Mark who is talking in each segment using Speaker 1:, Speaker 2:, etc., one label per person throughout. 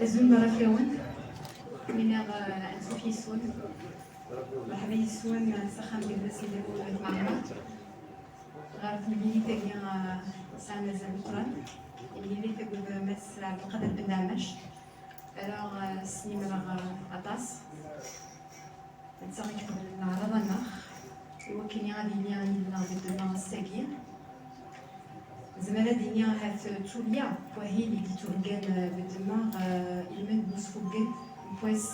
Speaker 1: أزول مرافلون من أنسوفي سون مرحبا سون سخن بالناس اللي يقولوا معنا غارت ملي تاقيا سامة زمطران اللي تقول مس بقدر بندامش alors السينما أطاس نتساقي قبل العرض النخ وكني غادي لي غادي بدنا الساقية زمالا دينيا هات توليا وهي اللي تورجان بالدماغ يمن بوسفوجن بويس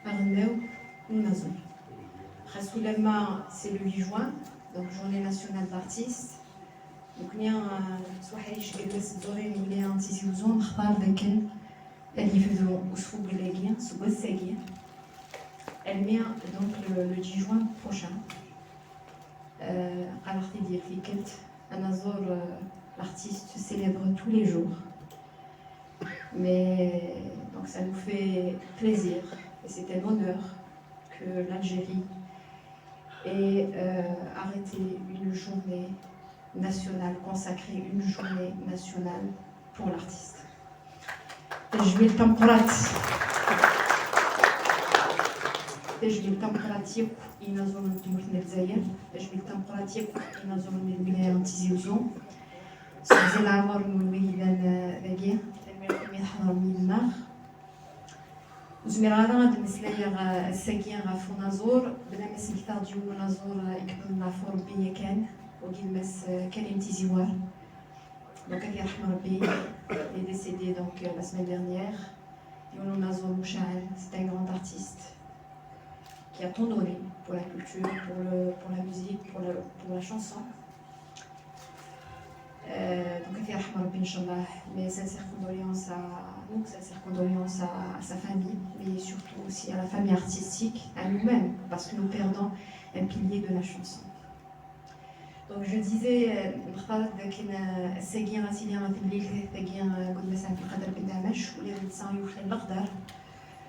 Speaker 1: أغناو ونزول خاصو لما سي لو 8 juin donc journée nationale d'artistes donc نيا سواحيش جلس زورين ولي انتيزي وزون نختار لكن اللي فيزو وسفوج لاقيا سوا الساقية الميا donc le 10 juin prochain قررت ديال فيكت أنا زور l'artiste célèbre tous les jours. Mais donc ça nous fait plaisir et c'est un honneur que l'Algérie ait arrêté une journée nationale, consacré une journée nationale pour l'artiste. تجميل تمقرات تجميل تمقراتيك ينظم الدموث الجزائر تجميل تمقراتيك ينظم الولاية التيزيوزون سوزي العمر والويلان باقي الميرحمين حضر من النار وزمير غادا غاد المسلايا الساكين غافو نازور بلا مس كثار ديو نازور يكبر نعرفو ربي كان وكيل مس كان يمتيزيوار دونك الله يرحم ربي il est décédé donc la semaine dernière Yono Nazor Mouchael c'est un grand artiste qui a tant donné pour la culture, pour la musique, pour la chanson. Donc, Inch'Allah, mes sincères condoléances à nous, sincères condoléances à sa famille, mais surtout aussi à la famille artistique, à nous-mêmes, parce que nous perdons un pilier de la chanson. Donc, je disais,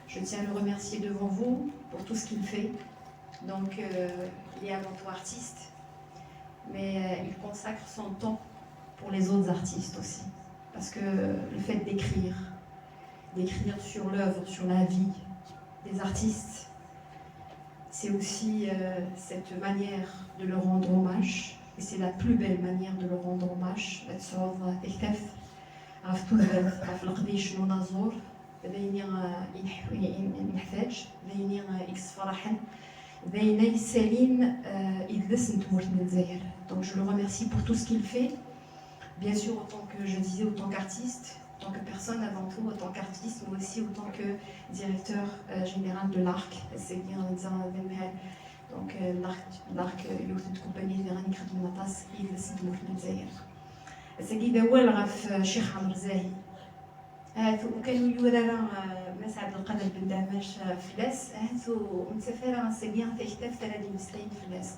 Speaker 1: je tiens à le remercier devant vous pour tout ce qu'il fait. Donc, il est avant tout artiste, mais il consacre son temps pour les autres artistes aussi. Parce que le fait d'écrire sur l'œuvre, sur la vie des artistes, c'est aussi cette manière de leur rendre hommage. Et c'est la plus belle manière de leur rendre hommage. بين يحتاج بين إكس فرحا بين يسالين يدلس نتموت من الجزائر. Donc je le remercie pour tout ce qu'il fait, bien sûr autant que je disais autant qu'artiste, autant que personne avant tout, autant qu'artiste, mais aussi autant que directeur général de l'ARC. C'est bien donc l'ARC Youth Company Véronique Radounatas يدلس نتموت من الجزائر. السيد أول غاف شيخ عمرو زاهي وكانوا يورا مسعد القدر بن دامش فلاس هاتو متسافرة سيبيان في كتاف تلالي مسلين فلاس.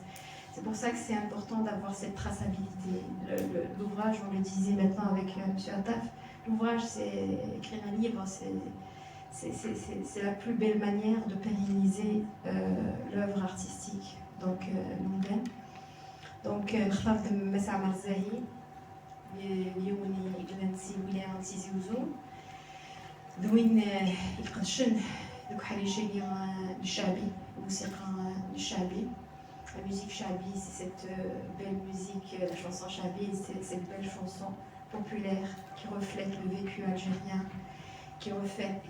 Speaker 1: C'est pour ça que c'est important d'avoir cette traçabilité. L'ouvrage, on le disait maintenant avec M. Attaf, l'ouvrage, c'est écrire un livre, c'est la plus belle manière de pérenniser l'œuvre artistique. Donc, نختار مسعد مرزاهي يوني جلنسي ويا تيزي وزو دوين يقدشن دوك حريشي الشعبي الموسيقى الشعبي la musique chabi c'est cette belle musique la chanson chabi c'est cette belle chanson populaire qui reflète le vécu algérien qui reflète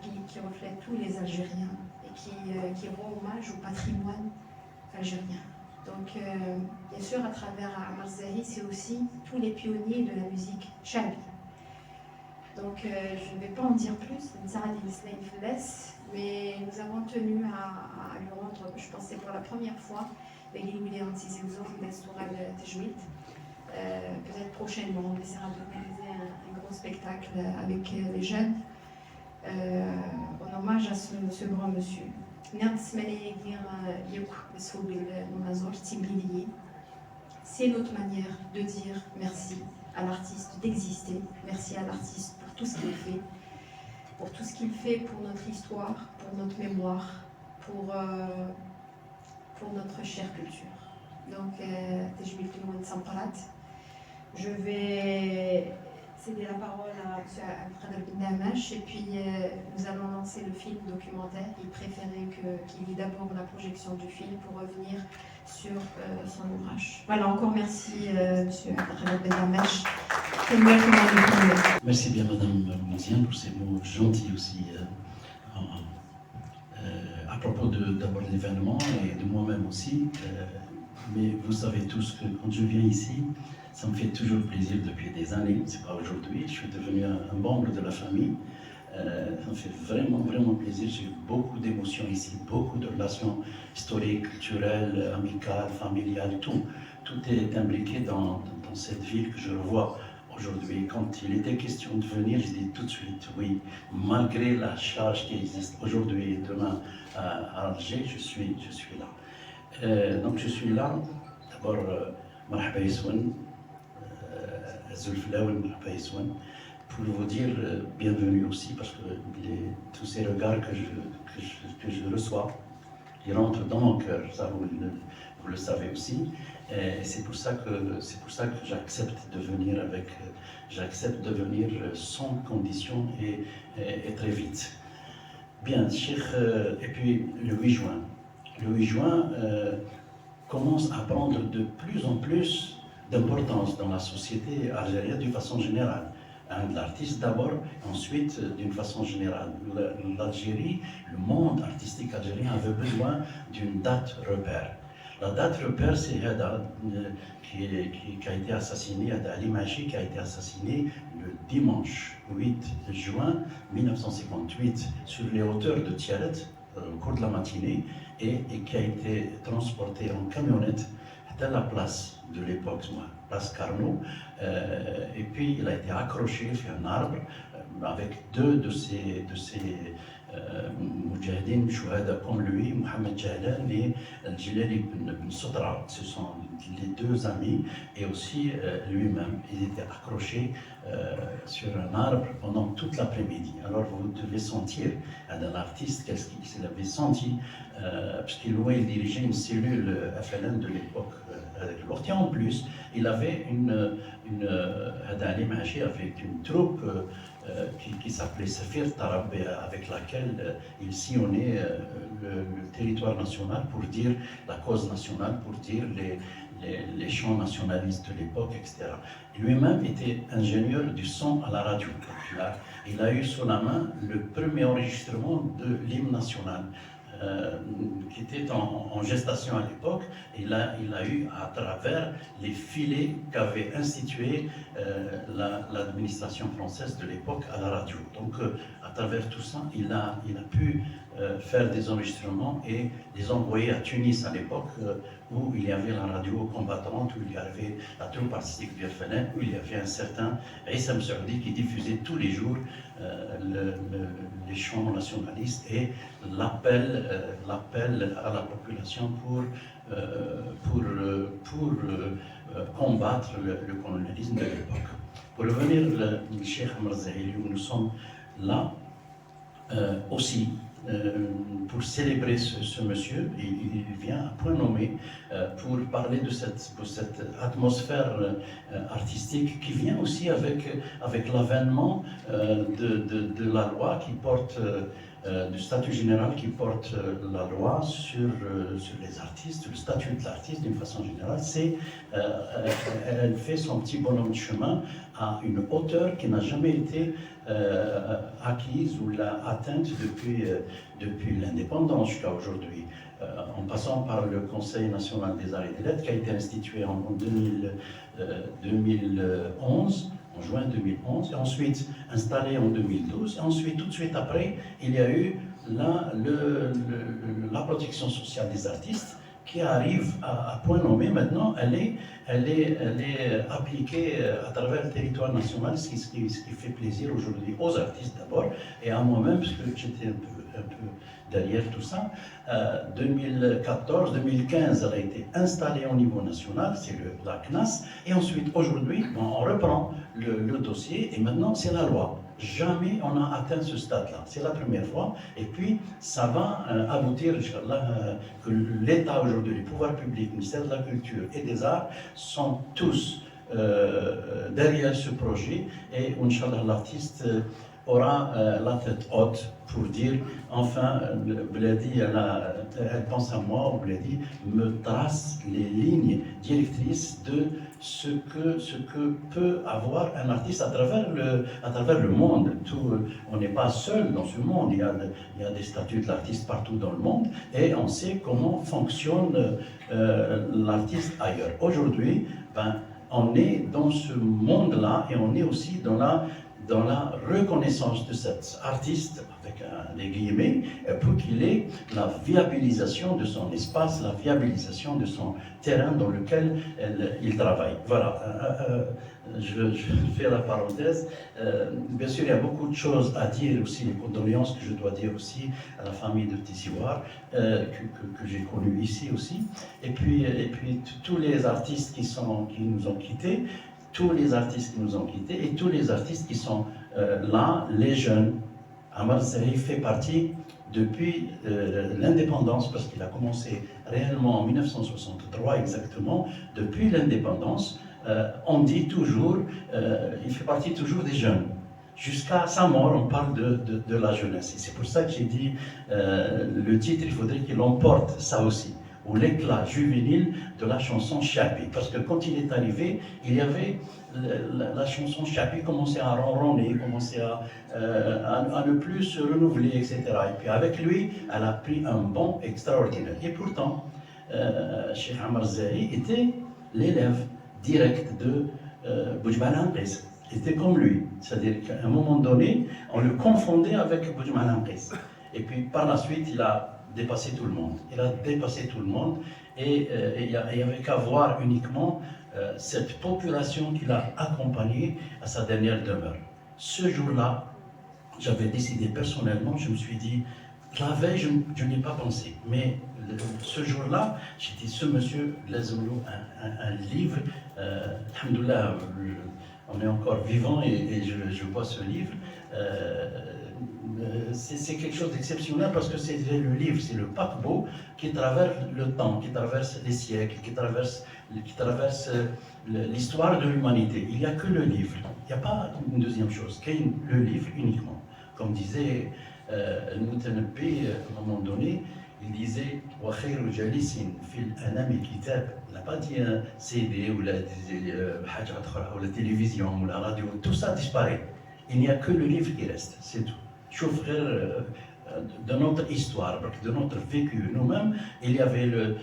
Speaker 1: tous les Algériens et qui rend hommage au patrimoine algérien. Donc bien sûr à travers Amar Zahi c'est aussi tous les pionniers de la musique chabi. Donc je ne vais pas en dire plus, mais nous avons tenu à lui rendre, je pense que c'est pour la première fois, peut-être prochainement, on essaiera d'organiser un gros spectacle avec les jeunes en hommage à ce grand monsieur. C'est notre manière de dire merci à l'artiste d'exister, merci à l'artiste pour tout ce qu'il fait, pour tout ce qu'il fait pour notre histoire, pour notre mémoire, pour notre chère culture. Donc, je vais céder la parole à M. Abdelkader Ben Dahmache et puis nous allons lancer le film documentaire. Il préférait qu'il y ait d'abord la projection du film pour revenir sur son ouvrage. Voilà, encore merci M. Abdelkader Ben Dahmache.
Speaker 2: Merci bien Madame Mouzien pour ces mots gentils aussi à propos d'abord de l'événement et de moi-même aussi. Mais vous savez tous que quand je viens ici, ça me fait toujours plaisir depuis des années, c'est pas aujourd'hui, je suis devenu un membre de la famille. Ça me fait vraiment, vraiment plaisir. J'ai eu beaucoup d'émotions ici, beaucoup de relations historiques, culturelles, amicales, familiales, tout. Tout est imbriqué dans cette ville que je revois aujourd'hui. Quand il était question de venir, je dis tout de suite oui, malgré la charge qui existe aujourd'hui et demain à Alger, je suis là. Donc je suis là, d'abord, marhaba Yiswan, Zulflaoui, marhaba Yiswan, pour vous dire bienvenue aussi, parce que tous ces regards que je reçois, ils rentrent dans mon cœur, ça vous le savez aussi. Et c'est pour ça que j'accepte de venir sans condition et très vite. Bien, Cheikh, et puis le 8 juin. Le 8 juin commence à prendre de plus en plus d'importance dans la société algérienne d'une façon générale. De l'artiste d'abord, ensuite d'une façon générale. L'Algérie, le monde artistique algérien avait besoin d'une date repère. La date repère, c'est Hada, qui a été assassiné, Hada Ali Machi, qui a été assassiné le dimanche 8 juin 1958 sur les hauteurs de Tiaret, au cours de la matinée, et qui a été transporté en camionnette à la place de l'époque, place Carnot, et puis il a été accroché sur un arbre avec deux de ses Moudjahidine Chouhada comme lui, Mohamed Jahlan et Jilali Ben Sotra. Ce sont les deux amis et aussi lui-même. Il était accroché sur un arbre pendant toute l'après-midi. Alors vous devez sentir l'artiste qu'est-ce qu'il avait senti, parce qu'il dirigeait une cellule FLN de l'époque avec l'Orti. En plus, il avait Ali Machi avec une troupe qui s'appelait Safir Tarab, avec laquelle il sillonnait le territoire national pour dire la cause nationale, pour dire les chants nationalistes de l'époque, etc. Lui-même était ingénieur du son à la radio. Il a eu sous la main le premier enregistrement de l'hymne national. Qui était en gestation à l'époque, il a eu à travers les filets qu'avait institué l'administration française de l'époque à la radio. Donc à travers tout ça, il a pu faire des enregistrements et les envoyer à Tunis à l'époque où il y avait la radio combattante, où il y avait la troupe artistique du FLN, où il y avait un certain Issam Saoudi qui diffusait tous les jours les chants nationalistes et l'appel à la population pour combattre le colonialisme de l'époque. Pour revenir au Cheikh Amr Zahili, où nous sommes là aussi pour célébrer ce monsieur, il vient à point nommé pour parler de cette atmosphère artistique qui vient aussi avec l'avènement de la loi qui porte du statut général qui porte la loi sur les artistes, le statut de l'artiste d'une façon générale. Elle fait son petit bonhomme de chemin à une hauteur qui n'a jamais été acquise ou atteinte depuis l'indépendance jusqu'à aujourd'hui. En passant par le Conseil national des arts et des lettres qui a été institué en 2011, en juin 2011, et ensuite installé en 2012, et ensuite, tout de suite après, il y a eu la protection sociale des artistes qui arrive à point nommé. Maintenant, elle est appliquée à travers le territoire national, ce qui fait plaisir aujourd'hui aux artistes d'abord, et à moi-même, parce que j'étais un peu derrière tout ça. 2014-2015, elle a été installée au niveau national, c'est la CNAS, et ensuite, aujourd'hui, on reprend le dossier, et maintenant, c'est la loi. Jamais on a atteint ce stade-là, c'est la première fois, et puis ça va aboutir, Inch'Allah, que l'État aujourd'hui, les pouvoirs publics, le ministère de la Culture et des Arts sont tous derrière ce projet et Inch'Allah l'artiste aura la tête haute pour dire enfin Bladi elle pense à moi ou Bladi me trace les lignes directrices de ce que peut avoir un artiste à travers le monde. On n'est pas seul dans ce monde, il y a des statuts de l'artiste partout dans le monde et on sait comment fonctionne l'artiste ailleurs. Aujourd'hui, on est dans ce monde-là et on est aussi dans la reconnaissance de cet artiste, avec les guillemets, pour qu'il ait la viabilisation de son espace, la viabilisation de son terrain dans lequel il travaille. Voilà, je fais la parenthèse. Bien sûr, il y a beaucoup de choses à dire aussi, les condoléances que je dois dire aussi à la famille de Tessiwar, que j'ai connue ici aussi, et puis tous les artistes qui nous ont quittés, tous les artistes qui nous ont quittés et tous les artistes qui sont là, les jeunes. Ammar Zahi fait partie depuis l'indépendance, parce qu'il a commencé réellement en 1963 exactement, depuis l'indépendance, on dit toujours, il fait partie toujours des jeunes. Jusqu'à sa mort, on parle de la jeunesse. Et c'est pour ça que j'ai dit, le titre, il faudrait qu'il emporte ça aussi, ou l'éclat juvénile de la chanson Chapi. Parce que quand il est arrivé, il y avait la chanson Chapi commençait à ronronner, commençait à ne plus se renouveler, etc. Et puis avec lui, elle a pris un bond extraordinaire. Et pourtant, Cheikh Ammar Zahi était l'élève direct de Boujmal Anqis. Était comme lui. C'est-à-dire qu'à un moment donné, on le confondait avec Boujmal Anqis. Et puis par la suite, il a dépassé tout le monde. Il a dépassé tout le monde et il n'y avait qu'à voir uniquement cette population qu'il a accompagnée à sa dernière demeure. Ce jour-là, j'avais décidé personnellement, je me suis dit, la veille, je n'y ai pas pensé, mais ce jour-là, j'ai dit, ce monsieur laisse un livre, alhamdoulilah, on est encore vivant et je vois ce livre. C'est quelque chose d'exceptionnel parce que c'est le livre, c'est le paquebot qui traverse le temps, qui traverse les siècles, qui traverse l'histoire de l'humanité. Il n'y a que le livre, il n'y a pas une deuxième chose, le livre uniquement. Comme disait Al-Mutanabbi à un moment donné, il disait « Wa khayru jalisin fil anami kitab ». Il n'a pas dit un CD ou la télévision ou la radio, tout ça disparaît. Il n'y a que le livre qui reste, c'est tout. Chouf de notre histoire, de notre vécu nous-mêmes, il y avait le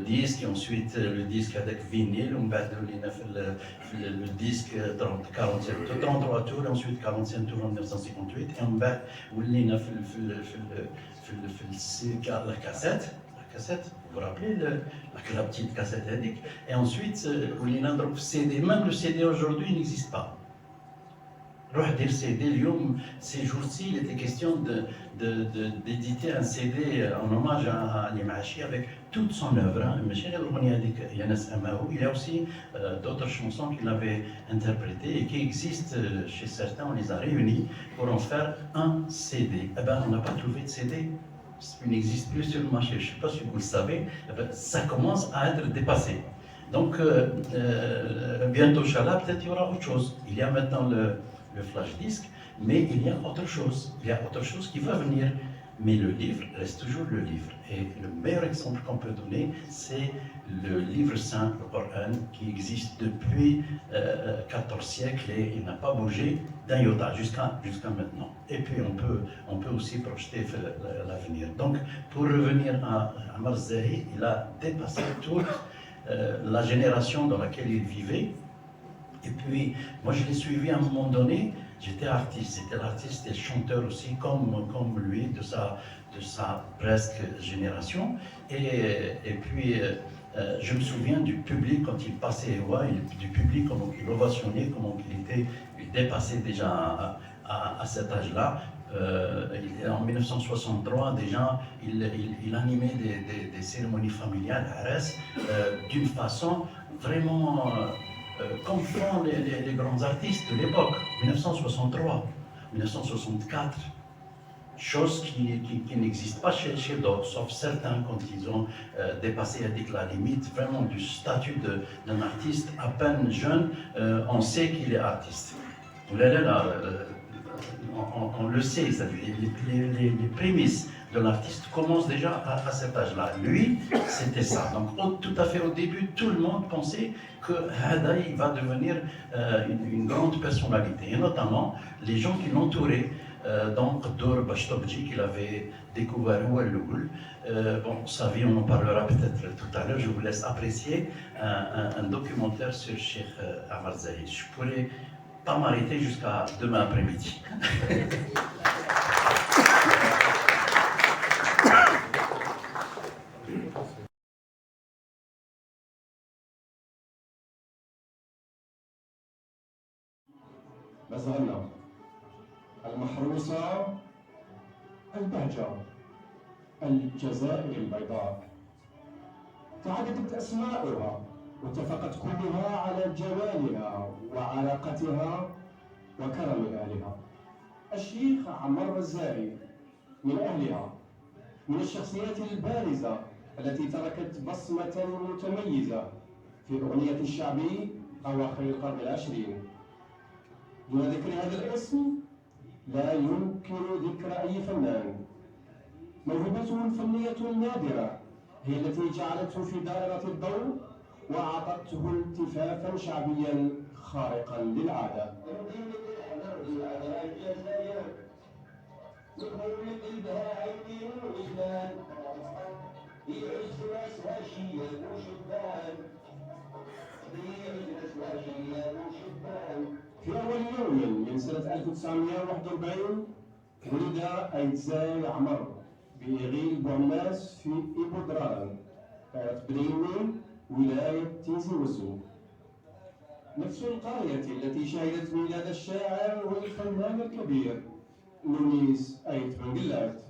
Speaker 2: disque, et ensuite le disque avec vinyle, le disque 33 tours, et ensuite 45 tours en 1958, et on a la cassette, vous vous rappelez, la petite cassette indique, et ensuite, CD, même le CD aujourd'hui n'existe pas. Ces jours-ci, il était question d'éditer un CD en hommage à Ali Maachi avec toute son œuvre. Il y a aussi d'autres chansons qu'il avait interprétées et qui existent chez certains, on les a réunies pour en faire un CD. Eh bien, on n'a pas trouvé de CD, il n'existe plus sur le marché, je ne sais pas si vous le savez, ça commence à être dépassé. Donc, bientôt, Inch'Allah, peut-être il y aura autre chose. Il y a maintenant le flash disque, mais il y a autre chose. Il y a autre chose qui va venir. Mais le livre reste toujours le livre. Et le meilleur exemple qu'on peut donner, c'est le livre saint, le Coran, qui existe depuis 14 siècles et il n'a pas bougé d'un iota jusqu'à maintenant. Et puis on peut aussi projeter l'avenir. Donc, pour revenir à Ammar Zahi, il a dépassé toute la génération dans laquelle il vivait. Et puis, moi je l'ai suivi à un moment donné, j'étais artiste, c'était l'artiste et chanteur aussi, comme lui, de sa presque génération. Et puis, je me souviens du public quand il passait, du public, comment il ovationnait, comment il dépassait déjà à cet âge-là. En 1963, déjà, il animait des cérémonies familiales à Arès d'une façon vraiment... comme font les grands artistes de l'époque, 1963, 1964. chose qui n'existe pas chez d'autres, sauf certains quand ils ont dépassé la limite vraiment du statut d'un artiste à peine jeune, on sait qu'il est artiste. On le sait, les prémices de l'artiste commencent déjà à cet âge-là. Lui, c'était ça. Donc tout à fait au début, tout le monde pensait que Hada il va devenir une grande personnalité, et notamment les gens qui l'entouraient. Donc Dor Bashtobji qu'il avait découvert Oualoul. Bon, sa vie on en parlera peut-être tout à l'heure. Je vous laisse apprécier un documentaire sur Cheikh Ahmad Zahid. Je pourrais pas m'arrêter jusqu'à demain après-midi.
Speaker 3: مزغنا المحروسة البهجة الجزائر البيضاء تعددت أسماؤها واتفقت كلها على جمالها وعلاقتها وكرم أهلها. الشيخ عمار الزاهي من أهلها، من الشخصيات البارزة التي تركت بصمة متميزة في الأغنية الشعبي أواخر القرن العشرين. دون ذكر هذا الاسم لا يمكن ذكر أي فنان. موهبته الفنية النادرة هي التي جعلته في دائرة الضوء وأعطته التفافا شعبيا خارقا للعادة. في أول يوم من سنة 1941 ولد أيتزاي عمر بإغيل بوعماس في إبودران قرية بريمي ولاية تيزي وزو، نفس القرية التي شهدت ميلاد الشاعر والفنان الكبير نونيس أيت بن قلات،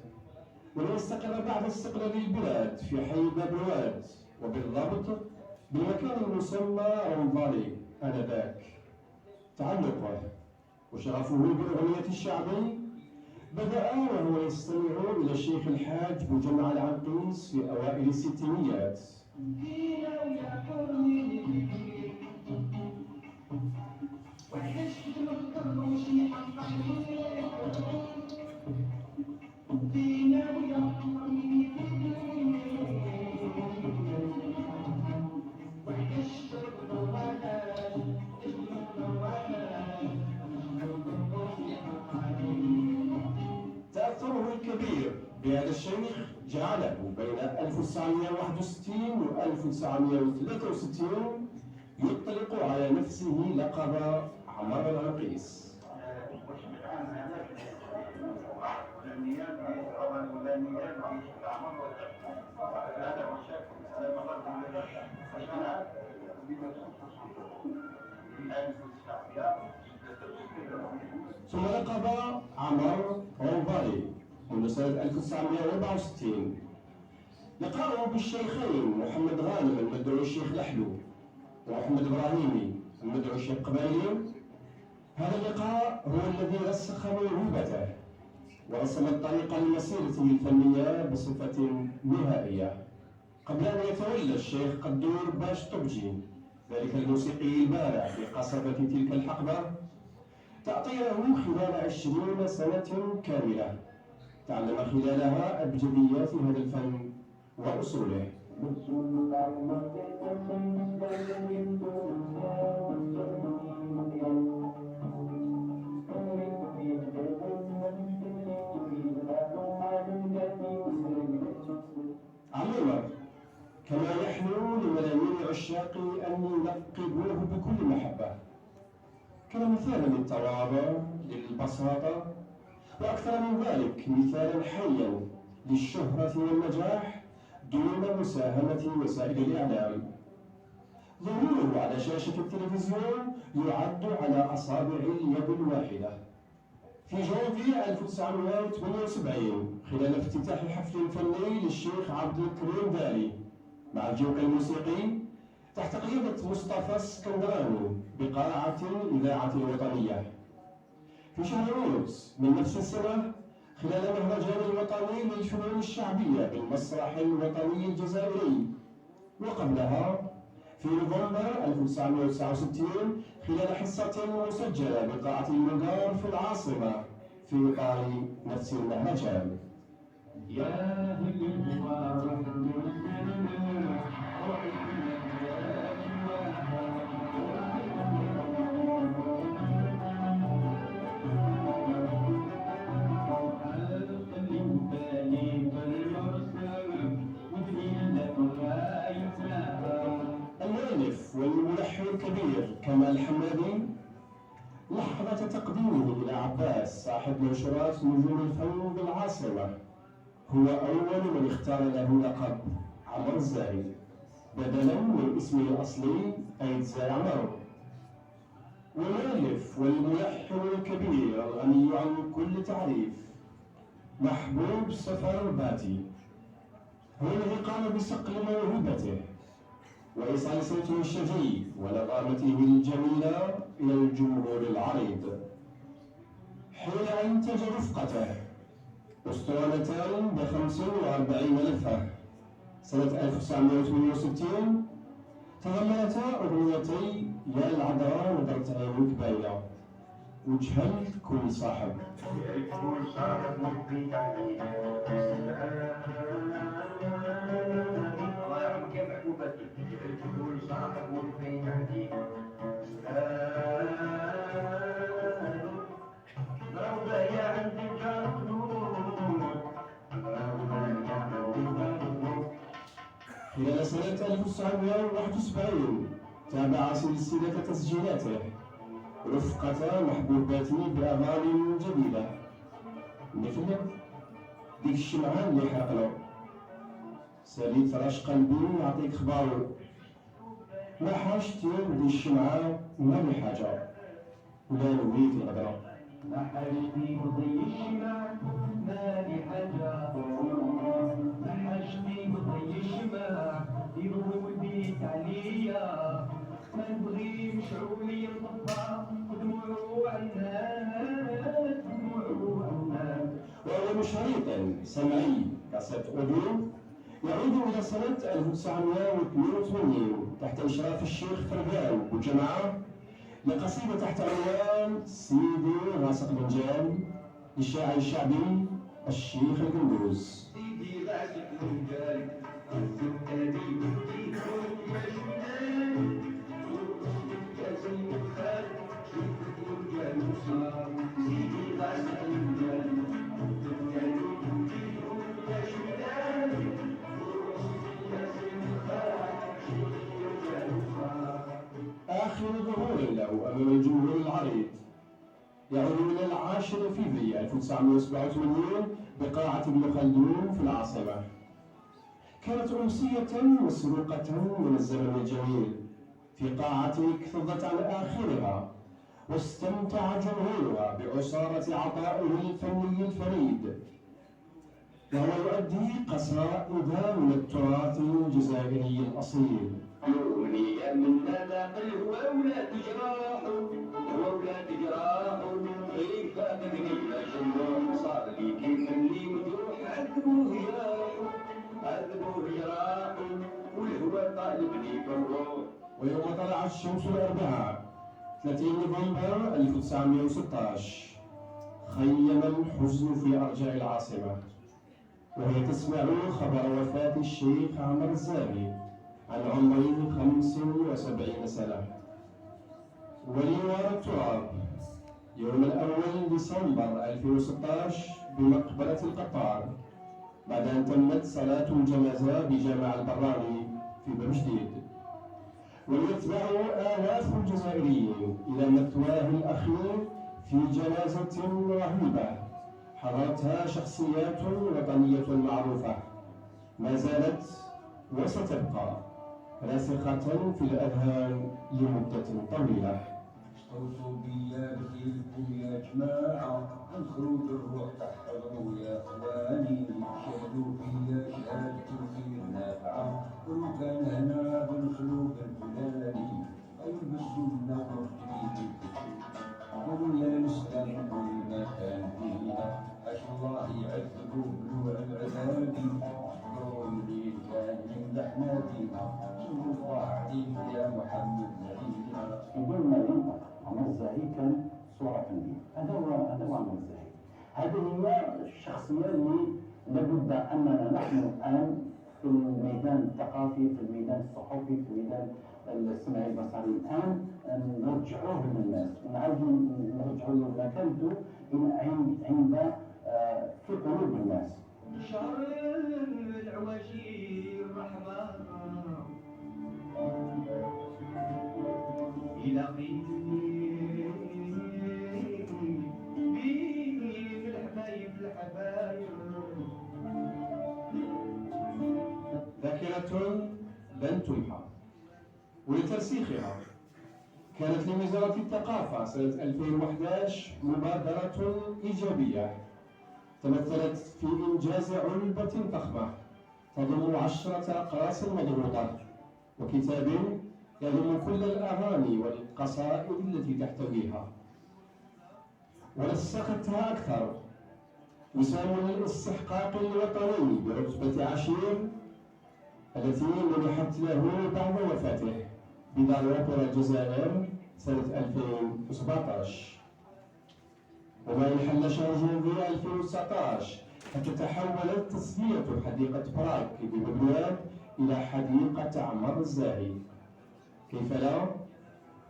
Speaker 3: والذي استقر بعد استقلال البلاد في حي باب الواد، وبالضبط بالمكان المسمى رمضاني آنذاك. تعلقه وشغفه بالأغنية الشعبي بدأ وهو يستمع إلى الشيخ الحاج بوجمع العنقيس في أوائل الستينيات. تأثره الكبير بهذا الشيخ جعله بين 1961 و 1963 يطلق على نفسه لقب عمار العنقيس. ثم لقب عمار رمضاني منذ سنة 1964. لقاؤه بالشيخين محمد غانم المدعو الشيخ لحلو ومحمد إبراهيمي المدعو الشيخ قبايلي، هذا اللقاء هو الذي رسخ موهبته ورسم الطريق لمسيرته الفنية بصفة نهائية، قبل أن يتولى الشيخ قدور باشطبجي ذلك الموسيقي البارع بقصبة تلك الحقبة تأطيره خلال 20 سنة كاملة تعلم خلالها أبجديات هذا الفن وأصوله. عموما كما يحلو لملايين عشاقي أن يلقبوه بكل محبة، كان مثالا للتواضع للبساطة، وأكثر من ذلك مثالا حيا للشهرة والنجاح دون مساهمة وسائل الإعلام. ظهوره على شاشة التلفزيون يعد على أصابع اليد الواحدة. في جانفي 1978 خلال افتتاح حفل فني للشيخ عبد الكريم دالي مع الجوق الموسيقي تحت قيادة مصطفى اسكندراني بقاعة الإذاعة الوطنية. في شهر يونيو من نفس السنة خلال المهرجان الوطني للفنون الشعبية بالمسرح الوطني الجزائري، وقبلها في نوفمبر 1969 خلال حصة مسجلة بقاعة المنقار في العاصمة في إطار نفس المهرجان. المؤلف والملحن الكبير كمال حمادي لحظة تقديمه إلى عباس صاحب منشورات نجوم الفن بالعاصمة هو أول من اختار له لقب عمر الزاهي بدلاً من اسمه الأصلي أيتزاي عمر. والمؤلف والملحن الكبير الغني عن كل تعريف محبوب سفر باتي هو الذي قام بصقل موهبته وإيصال صوته الشجي ونغمته الجميلة إلى الجمهور العريض، حين أنتج رفقته أسطوانتان ب45 ملفة سنة 1968 تضمنتا أغنيتي يا العذراء نظرة عينك باينة وجهل كل صاحب. خلال سنة 1971 تابع سلسلة تسجيلاته رفقة محبوباتي بأغاني جديدة مثل ديك الشمعة اللي حرقنا، ساليت راش قلبي يعطيك خبارو، ما حاجتي ديك الشمعة ما لي حاجة ولا نويت الغدرة.
Speaker 4: ما حاجتي بضي الشمعة ما لي حاجة، ما حاجتي بضي الشمعة يضوي البيت عليا، ما نبغي مشعولي الطفا ودموعو عالناس دموعو عالناس.
Speaker 3: وأول شريط سمعي كاسيت أوديو يعود إلى سنة 1982 تحت إشراف الشيخ فرقان والجماعة لقصيدة تحت عنوان سيدي غاسق بنجان للشاعر الشعبي الشيخ القندوز.
Speaker 4: سيدي غاسق بنجان الزبادي
Speaker 3: آخر ظهور له أمام الجمهور العريض يعود من 10 فيفري 1987 بقاعة ابن خلدون في العاصمة. كانت أمسية مسروقة من الزمن الجميل في قاعة اكتظت عن آخرها واستمتع جمهورها بعصارة عطائه الفني الفريد، وهو يؤدي قصائد من التراث الجزائري الأصيل.
Speaker 4: أمنية من ناقل وأولاد جراح وأولاد جراح غير فاتني مجروح صار لي كيف اللي مجروح عذبوه جراح والهوى طالبني بالروح.
Speaker 3: ويوم طلعت الشمس الأربعاء 30 نوفمبر 1916 خيم الحزن في أرجاء العاصمة وهي تسمع خبر وفاة الشيخ عمر الزاهي عن عمره 75 سنة. وليوار التراب يوم الأول ديسمبر 2016 بمقبرة القطار بعد أن تمت صلاة الجنازة بجامع البراني في باب جديد، ويتبعه آلاف الجزائريين إلى مثواه الأخير في جنازة رهيبة حضرتها شخصيات وطنية معروفة ما زالت وستبقى راسخة في الأذهان لمدة طويلة.
Speaker 5: استوصوا بيا بخيركم يا جماعة، الخروج الروح تحفظوا يا إخواني، شهدوا فيا شهادة الخير نافعة، كل كان هنا بالخلوق الفلاني، قلب السنة وجديد الكتب، ويا الإسلام كل ما كان فينا، عاش الله الله يعذبوا بنوع العذاب يوم اللي كان من لحناتي شوف عليك يا محمد نبينا.
Speaker 2: يقول ما ينطق عمر الزاهي كان صورة فنية. هذا هو عمر الزاهي. هذه هي الشخصية اللي لابد أننا نحن الآن في الميدان الثقافي، في الميدان الصحفي، في الميدان السمعي البصري الآن نرجعوه للناس، نعاودوا نرجعوا لمكانته عند في قلوب الناس.
Speaker 4: شهر العواشي الرحمن إلى قيل بين الحبايب
Speaker 3: ذاكرة لن تمحى. ولترسيخها كانت لوزارة الثقافة سنة 2011 مبادرة إيجابية تمثلت في إنجاز علبة فخمة تضم 10 أقراص مضغوطة وكتاب يضم كل الأغاني والقصائد التي تحتويها. ولصقتها أكثر وسام الاستحقاق الوطني برتبة عشير التي منحت له بعد وفاته بدار أوبرا الجزائر سنة 2017. وما انحل شهر جانفي 2019 حتى تحولت تسمية حديقة براغ ببغداد إلى حديقة عمر الزاهي. كيف لا؟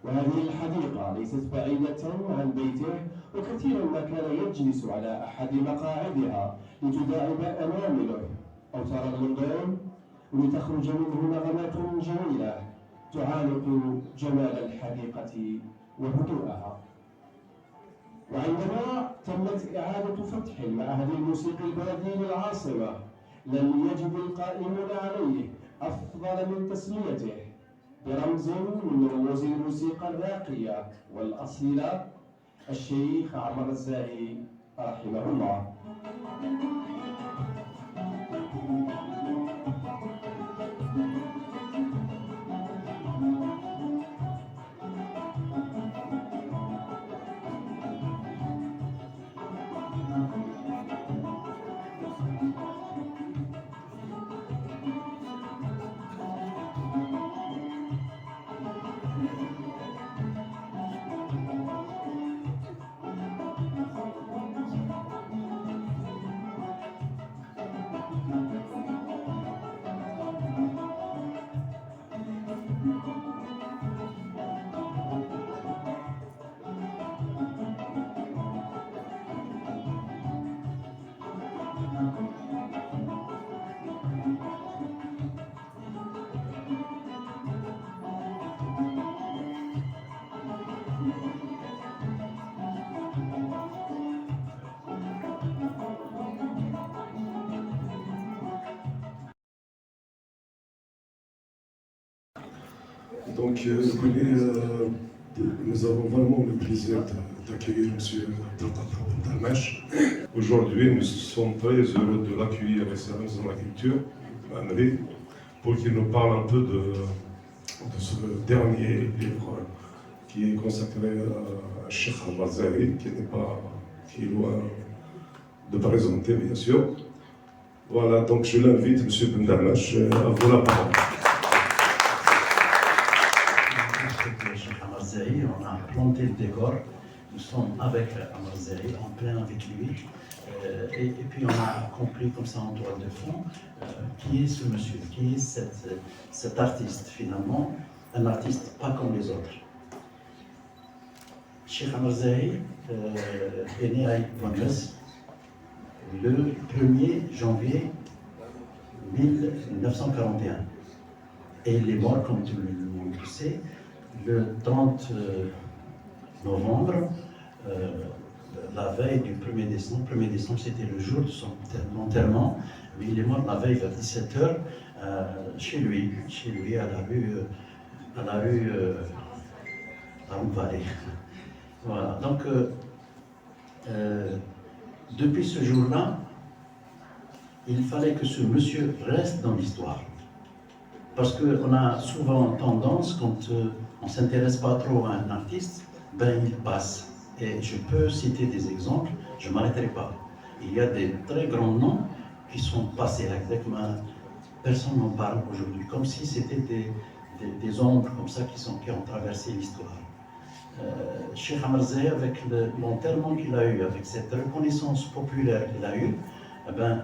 Speaker 3: وهذه الحديقة ليست بعيدة عن بيته، وكثيرا ما كان يجلس على أحد مقاعدها لتداعب أنامله أوتار اللندن ولتخرج منه نغمات جميلة تعانق جمال الحديقة وهدوءها. وعندما تمت إعادة فتح المعهد الموسيقي البلدي للعاصمة لم يجد القائمون عليه أفضل من تسميته برمز من رموز الموسيقى الراقية والأصيلة الشيخ عمر الزاهي رحمه الله.
Speaker 6: Donc, nous avons vraiment le plaisir d'accueillir M. Dalmache. Aujourd'hui, nous sommes très heureux de l'accueillir ici à la Maison de la Culture, à Madrid, pour qu'il nous parle un peu de ce dernier livre qui est consacré à Cheikh Amar Zahi, qui est loin de présenter, bien sûr. Voilà, donc je l'invite, M. Dalmache, à vous la parole.
Speaker 2: On a planté le décor, nous sommes avec Amar Zahi, en plein avec lui, et puis on a compris comme ça en toile de fond qui est ce monsieur, qui est cet artiste finalement, un artiste pas comme les autres. Cheikh Amar Zahi est né à Buenos le 1er janvier 1941 et il est mort, comme tout le monde le sait, le 30 novembre, la veille du 1er décembre. 1er décembre, c'était le jour de son enterrement, mais il est mort la veille vers 17h chez lui, à la rue Vallée. Voilà, donc depuis ce jour-là, il fallait que ce monsieur reste dans l'histoire. Parce qu'on a souvent tendance, quand on ne s'intéresse pas trop à un artiste, ben il passe. Et je peux citer des exemples, je ne m'arrêterai pas. il y a des très grands noms qui sont passés avec ma personne n'en parle aujourd'hui, comme si c'était des ombres comme ça qui ont traversé l'histoire. Cheikh Amr Zahir, avec l'enterrement qu'il a eu, avec cette reconnaissance populaire qu'il a eue, eh ben,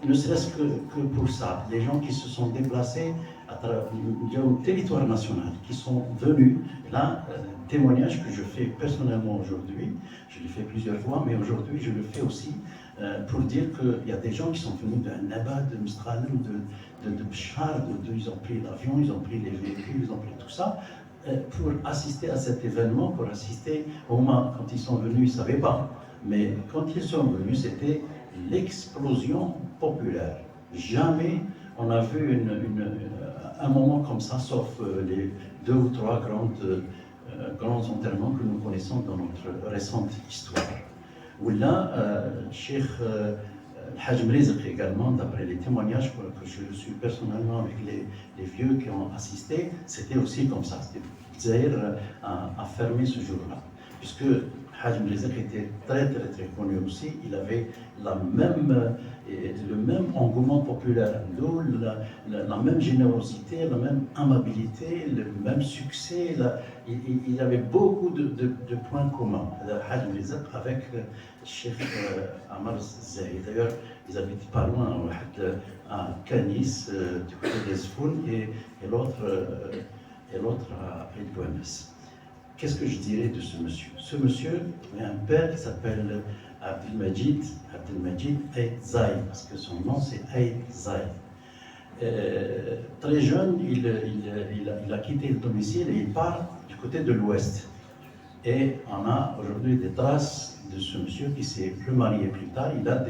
Speaker 2: ne serait-ce que pour ça, les gens qui se sont déplacés à travers le territoire national, qui sont venus, là, témoignage que je fais personnellement aujourd'hui, je l'ai fait plusieurs fois, mais aujourd'hui je le fais aussi pour dire qu'il y a des gens qui sont venus de Naba, de Mistral, de Bchar, ils ont pris l'avion, ils ont pris les véhicules, ils ont pris tout ça, pour assister à cet événement, pour assister au moins, quand ils sont venus, ils ne savaient pas, mais quand ils sont venus, c'était l'explosion populaire. Jamais on a vu un moment comme ça, sauf les 2 ou 3 grands enterrements que nous connaissons dans notre récente histoire. Où là, Cheikh Haj Mrizq également, d'après les témoignages que je suis personnellement avec les vieux qui ont assisté, c'était aussi comme ça. Zahir a fermé ce jour-là, puisque Haj Mrizq était très connu aussi. Il avait le même engouement populaire, la même générosité, la même amabilité, le même succès. Il avait beaucoup de points communs, Haj Mrizq avec Cheikh Amr Zahir. D'ailleurs, ils habitent pas loin, à Canis, du côté d'Esfoun, et l'autre à Bouenos. Qu'est-ce que je dirais de ce monsieur? Ce monsieur, il a un père qui s'appelle Abdelmajid Aïd Zaïd, parce que son nom c'est Aïd Zaïd. Très jeune, il a quitté le domicile et il part du côté de l'ouest. Et on a aujourd'hui des traces de ce monsieur qui s'est remarié plus tard. Il a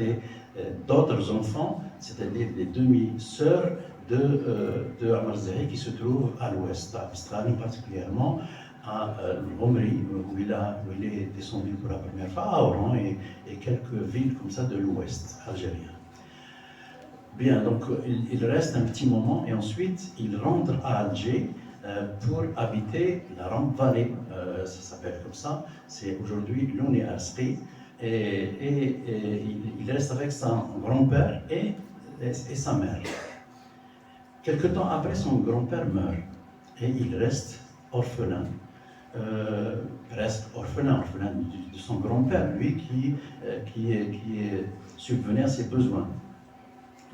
Speaker 2: d'autres enfants, c'est-à-dire des demi-sœurs de Amr Zahir qui se trouvent à l'ouest, à Bistrani particulièrement, à Omri, où il est descendu pour la première fois, à Oran et quelques villes comme ça de l'ouest algérien. Bien, donc il reste un petit moment et ensuite il rentre à Alger pour habiter la Rampe Vallée, ça s'appelle comme ça, c'est aujourd'hui Louni Arsri, et il reste avec son grand-père et sa mère. Quelque temps après, son grand-père meurt et il reste orphelin. Presque orphelin de son grand-père, lui qui subvenait à ses besoins.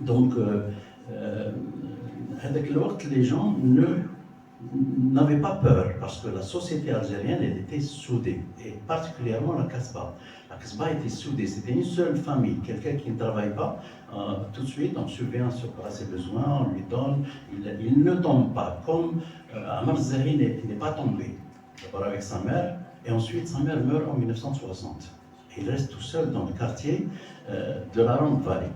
Speaker 2: Donc, avec l'autre, les gens n'avaient pas peur parce que la société algérienne elle était soudée, et particulièrement la Kasbah. La Kasbah était soudée, c'était une seule famille, quelqu'un qui ne travaille pas, tout de suite on survient à ses besoins, on lui donne, il ne tombe pas, comme Amr Zahir n'est pas tombé. D'abord avec sa mère, et ensuite sa mère meurt en 1960. Et il reste tout seul dans le quartier de la Rampe Vallée.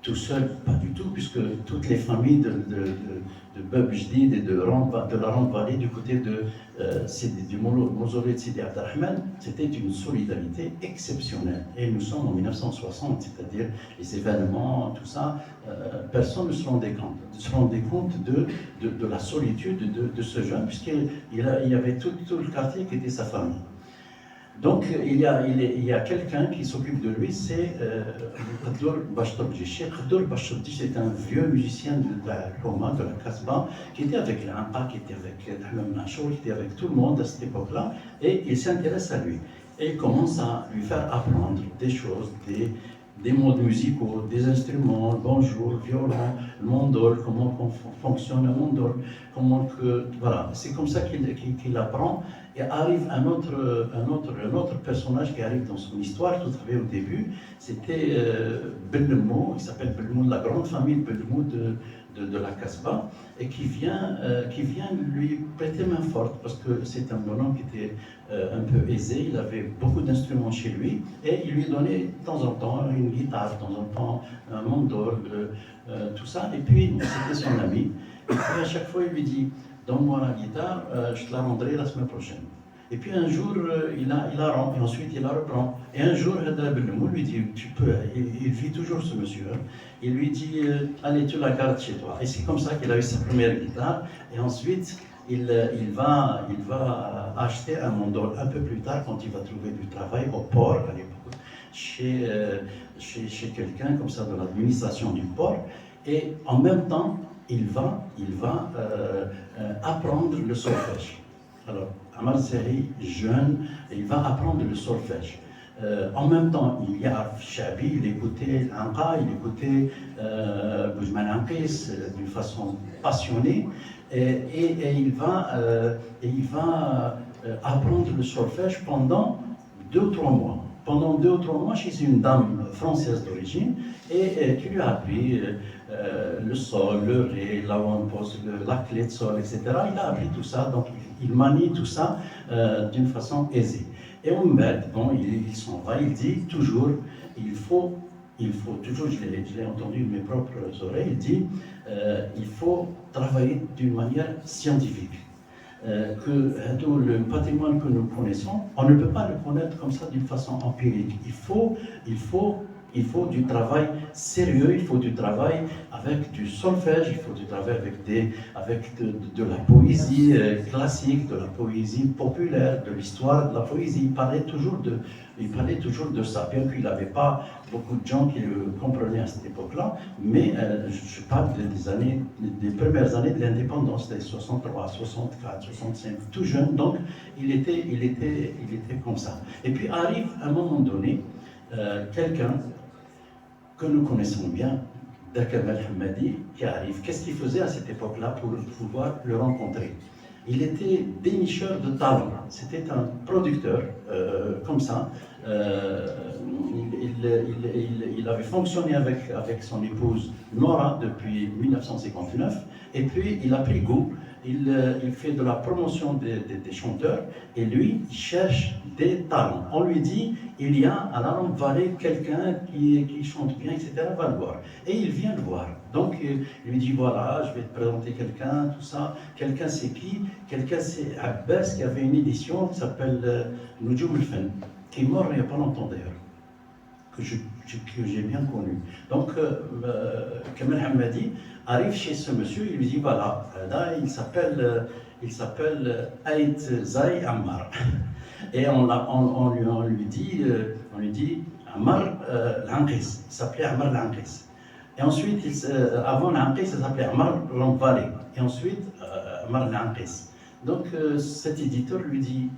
Speaker 2: Tout seul, pas du tout, puisque toutes les familles de Bab Jdid et de la Rampe Vallée du côté du mausolée de Sidi Abdelrahman, c'était une solidarité exceptionnelle. Et nous sommes en 1960, c'est-à-dire les événements, tout ça, personne ne se rendait compte de la solitude de ce jeune, puisqu'il y avait tout le quartier qui était sa famille. Donc il y a quelqu'un qui s'occupe de lui, c'est Khaddour Bachtabji. Cheikh Khaddour Bachtabji, c'est un vieux musicien de la Roma, de la Kasbah, qui était avec l'Ampa, qui était avec Hamam Nachour, qui était avec tout le monde à cette époque-là, et il s'intéresse à lui. Et il commence à lui faire apprendre des choses, des modes musicaux, des instruments, le bonjour, le violon, le mandol, comment fonctionne le mandol, voilà. C'est comme ça qu'il apprend. Et arrive un autre personnage qui arrive dans son histoire, tout à fait au début, c'était Bellemou, il s'appelle Bellemou, la grande famille Bellemou de la Kasbah, et qui vient lui prêter main forte, parce que c'est un bonhomme qui était un peu aisé, il avait beaucoup d'instruments chez lui, et il lui donnait de temps en temps une guitare, de temps en temps un mandol, tout ça, et puis c'était son ami, et puis à chaque fois il lui dit: donne-moi la guitare, je te la rendrai la semaine prochaine. Et puis un jour, il la rend, et ensuite il la reprend. Et un jour, Hadra Bellemou lui dit: tu peux, il vit toujours ce monsieur, hein. Il lui dit: allez, tu la gardes chez toi. Et c'est comme ça qu'il a eu sa première guitare. Et ensuite, il va acheter un mandol un peu plus tard, quand il va trouver du travail au port à l'époque. chez quelqu'un comme ça de l'administration du port, et en même temps, il va apprendre le solfège. Alors, Ammar Zahi, jeune, il va apprendre le solfège. En même temps, il y a Chabi, il écoutait l'Anqa, il écoutait Boujman Anqis d'une façon passionnée, et il va apprendre le solfège pendant 2 ou 3 mois. Pendant 2 ou 3 mois chez une dame française d'origine, et qui lui a appris le sol, le ré, l'avant-poste, la clé de sol, etc. Il a appris tout ça, donc il manie tout ça d'une façon aisée. Et on met, bon, il s'en va, il dit toujours, il faut toujours, je l'ai entendu de mes propres oreilles, il dit, il faut travailler d'une manière scientifique. Que le patrimoine que nous connaissons, on ne peut pas le connaître comme ça d'une façon empirique. Il faut du travail sérieux, il faut du travail avec du solfège, il faut du travail avec de la poésie classique, de la poésie populaire, de l'histoire de la poésie. Il parlait toujours de ça, bien qu'il n'avait pas beaucoup de gens qui le comprenaient à cette époque-là, mais je parle des premières années de l'indépendance, des 63, 64, 65, tout jeune, donc il était comme ça. Et puis arrive à un moment donné, quelqu'un que nous connaissons bien, Kamal Hammadi, qui arrive. Qu'est-ce qu'il faisait à cette époque-là pour pouvoir le rencontrer? Il était dénicheur de talent. C'était un producteur, comme ça. Il avait fonctionné avec son épouse Nora depuis 1959, et puis il a pris goût. Il fait de la promotion des chanteurs, et lui, il cherche des talents. On lui dit, il y a à la Vallée quelqu'un qui chante bien, etc., va le voir. Et il vient le voir. Donc, il lui dit, voilà, je vais te présenter quelqu'un, tout ça. Quelqu'un c'est qui? Quelqu'un c'est Abbas, qui avait une édition qui s'appelle Noujoum al-Fan, qui est mort il n'y a pas longtemps d'ailleurs, que j'ai bien connu. Donc, Kamal Hammadi arrive chez ce monsieur, il lui dit, voilà, là, il s'appelle Ait Zai Ammar. Et on lui dit Ammar l'Anqis, il s'appelait Ammar l'Anqis. Et ensuite, avant l'Anqis, il s'appelait Ammar l'Anqvalé. Et ensuite, Ammar l'Anqis. Donc, cet éditeur lui dit,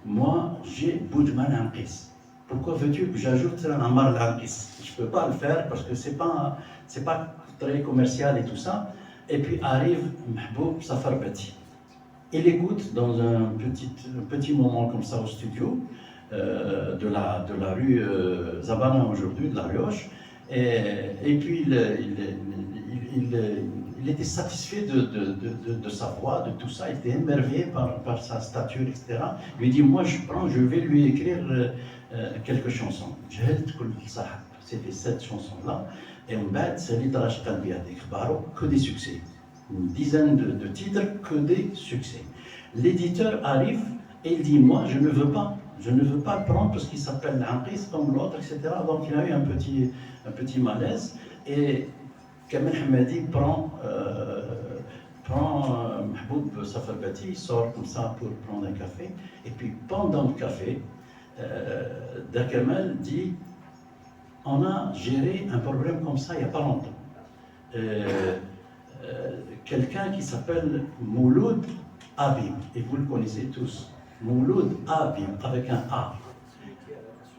Speaker 2: moi, j'ai Boujman Anqis. Pourquoi veux-tu que j'ajoute un Ammar l'Anqis? Je ne peux pas le faire parce que c'est pas très commercial et tout ça. Et puis arrive Mahboub Safarbati. Il écoute dans un petit moment comme ça au studio de la rue Zabana aujourd'hui, de la Rioche, et puis il était satisfait de sa voix, de tout ça, il était émerveillé par sa stature, etc. Il lui dit, moi je vais lui écrire quelques chansons. C'était 7 chansons-là, et en bas, c'est l'Idrash Qalbi Adik Baro, que des succès. Une dizaine de titres, que des succès. L'éditeur arrive et il dit, moi je ne veux pas le prendre parce qu'il s'appelle Anqis comme l'autre, etc. Donc il a eu un petit malaise, et Kamal Hammadi prend Mahboub Safarbati, il sort comme ça pour prendre un café, et puis pendant le café, Kamal dit, on a géré un problème comme ça il n'y a pas longtemps. Quelqu'un qui s'appelle Mouloud Habib, et vous le connaissez tous. Mouloud Habib, avec un A.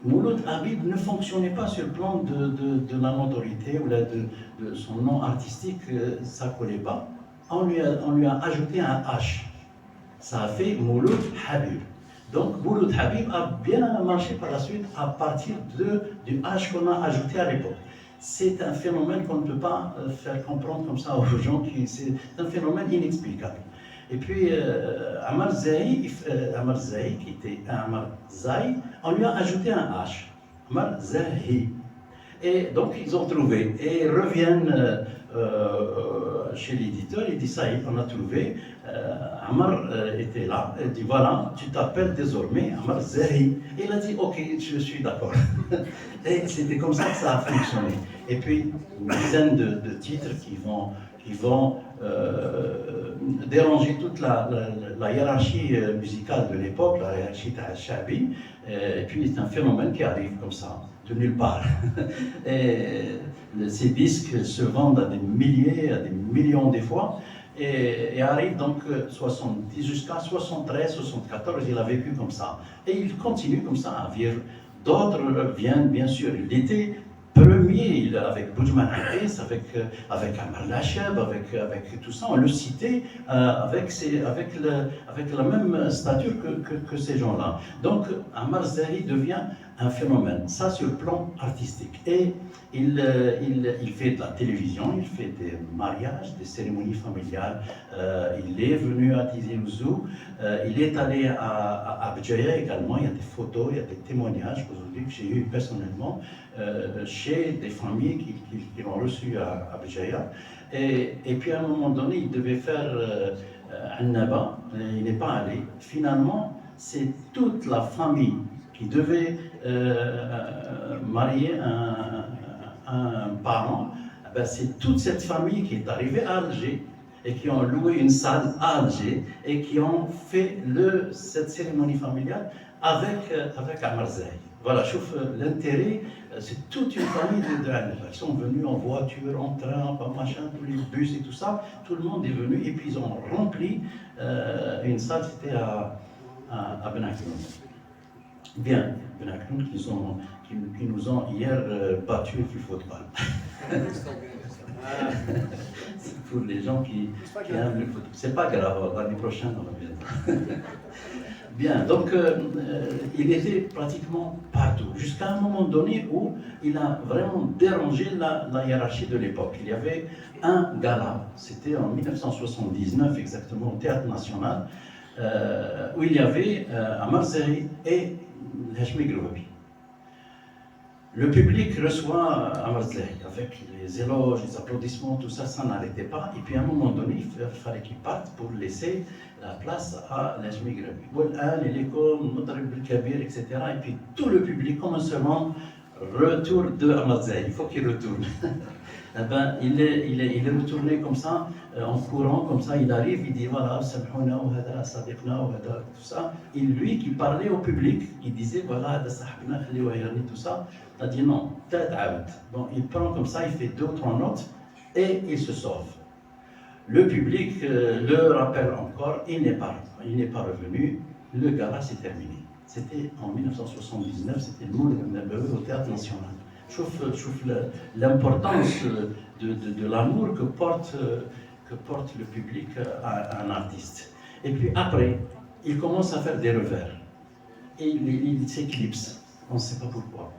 Speaker 2: Mouloud Habib ne fonctionnait pas sur le plan de la notoriété ou de son nom artistique, ça ne collait pas. On lui a ajouté un H. Ça a fait Mouloud Habib. Donc Mouloud Habib a bien marché par la suite à partir du H qu'on a ajouté à l'époque. C'est un phénomène qu'on ne peut pas faire comprendre comme ça aux gens, c'est un phénomène inexplicable. Et puis Ammar Zahi, qui était Ammar Zahi, on lui a ajouté un H, Ammar Zahi. Et donc ils ont trouvé, et ils reviennent chez l'éditeur, il dit, ça y est, on a trouvé, Ammar était là, il dit, voilà, tu t'appelles désormais Ammar Zahi. Et il a dit, ok, je suis d'accord. Et c'était comme ça que ça a fonctionné. Et puis, une dizaine de titres qui vont déranger toute la hiérarchie musicale de l'époque, la hiérarchie Shabi. Et puis, c'est un phénomène qui arrive comme ça, de nulle part. Et ces disques se vendent à des milliers, à des millions des fois, et arrive donc 70 jusqu'à 73, 74, il a vécu comme ça. Et il continue comme ça à vivre. D'autres viennent, bien sûr, il était premier avec Boudjman Haris, avec Amar Lacheb, avec tout ça, on le citait avec la même stature que ces gens-là. Donc Ammar Zahi devient un phénomène, ça sur le plan artistique. Et il fait de la télévision, il fait des mariages, des cérémonies familiales, il est venu à Tizi Ouzou, il est allé à Béjaïa également, il y a des photos, il y a des témoignages aujourd'hui que j'ai eu personnellement chez des familles qui l'ont reçu à Béjaïa. Et puis à un moment donné, il devait faire Annaba, il n'est pas allé. Finalement, c'est toute la famille qui devait marier un parent. Ben, c'est toute cette famille qui est arrivée à Alger et qui ont loué une salle à Alger et qui ont fait cette cérémonie familiale avec Ammar Zahi. Voilà, je trouve l'intérêt, c'est toute une famille de Annaba. Ils sont venus en voiture, en train, en machin, tous les bus et tout ça. Tout le monde est venu et puis ils ont rempli une salle, c'était à Ben Aknoun. Bien, Ben Aknoun qui nous ont hier battus du football. C'est pour les gens qui aiment le football. C'est pas grave, l'année prochaine on revient. Bien, donc il était pratiquement partout, jusqu'à un moment donné où il a vraiment dérangé la hiérarchie de l'époque. Il y avait un gala, c'était en 1979 exactement, au Théâtre National, où il y avait Ammar Zahi et Hachmi Grouabi. Le public reçoit Ammar Zahi avec les éloges, les applaudissements, tout ça, ça n'arrêtait pas. Et puis à un moment donné, il fallait qu'il parte pour laisser la place à Hachmi Grouabi. Wal'an, l'école, Modarib al-Kabir, etc. Et puis tout le public, comme un seulement retour de Ammar Zahi. Il faut qu'il retourne. Eh ben, il est retourné comme ça, en courant, comme ça, il arrive, il dit voilà, Samhouna, ou Hada, Sadiqna, ou Hada, tout ça. Et lui qui parlait au public, il disait voilà, Hada, Sahbna, Khali, Wayani, tout ça. Il a dit non, Tad Aoud. Bon, il prend comme ça, il fait 2 ou 3 notes et il se sauve. Le public le rappelle encore, il n'est pas revenu, le gala s'est terminé. C'était en 1979, c'était le Moulid Nabawi au Théâtre National. Je trouve l'importance de l'amour que porte le public à un artiste. Et puis après, il commence à faire des revers. Et il s'éclipse, on ne sait pas pourquoi.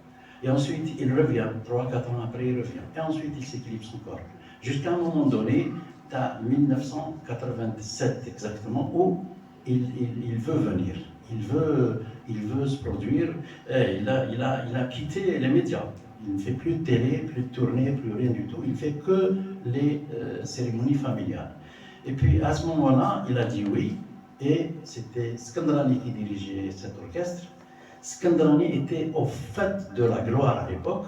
Speaker 2: Et ensuite, il revient, 3-4 ans après, il revient. Et ensuite, il s'éclipse encore. Jusqu'à un moment donné, à 1987 exactement, où il veut venir. Il veut se produire. Et il a quitté les médias. Il ne fait plus de télé, plus de tournée, plus rien du tout. Il ne fait que les cérémonies familiales. Et puis à ce moment-là, il a dit oui. Et c'était Skandrani qui dirigeait cet orchestre. Skandrani était au fait de la gloire à l'époque.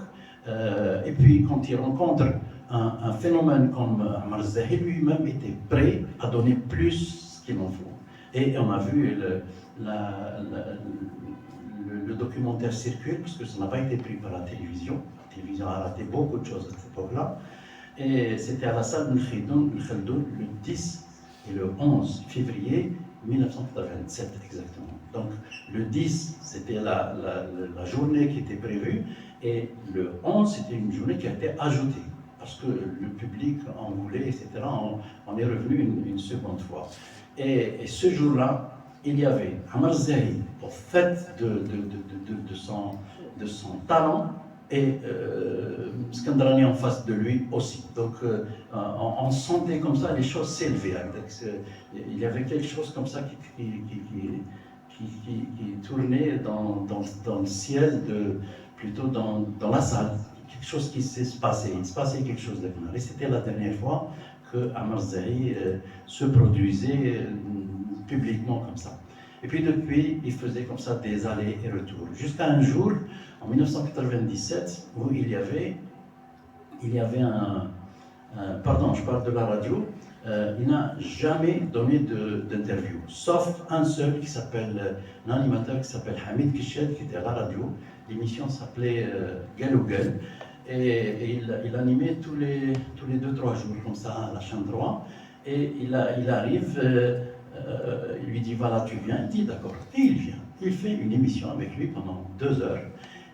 Speaker 2: Et puis quand il rencontre un phénomène comme Ammar Zahi, lui-même était prêt à donner plus qu'il en faut. Et on a vu le documentaire circule, parce que ça n'a pas été pris par la télévision. La télévision a raté beaucoup de choses à cette époque-là. Et c'était à la salle de Khaldoun le 10 et le 11 février 1987 exactement. Donc le 10, c'était la journée qui était prévue, et le 11, c'était une journée qui a été ajoutée, parce que le public en voulait, etc. On est revenu une seconde fois. Et ce jour-là, il y avait Ammar Zahi au fait de son talent, et Skandrani en face de lui aussi. Donc on sentait comme ça les choses s'élever. Il y avait quelque chose comme ça qui tournait dans le ciel, plutôt dans la salle. Quelque chose qui se passait. Il se passait quelque chose d'extraordinaire. Et c'était la dernière fois que Ammar Zahi se produisait publiquement comme ça. Et puis depuis, il faisait comme ça des allers et retours. Jusqu'à un jour, en 1997, où il y avait pardon, je parle de la radio, il n'a jamais donné d'interview, sauf un seul un animateur qui s'appelle Hamid Kished, qui était à la radio, l'émission s'appelait Galou-Gueule. Et il animait tous les 2-3 jours, comme ça, à la chaîne 3. Et il arrive, il lui dit voilà, tu viens. Il dit d'accord. Et il vient. Il fait une émission avec lui pendant 2 heures.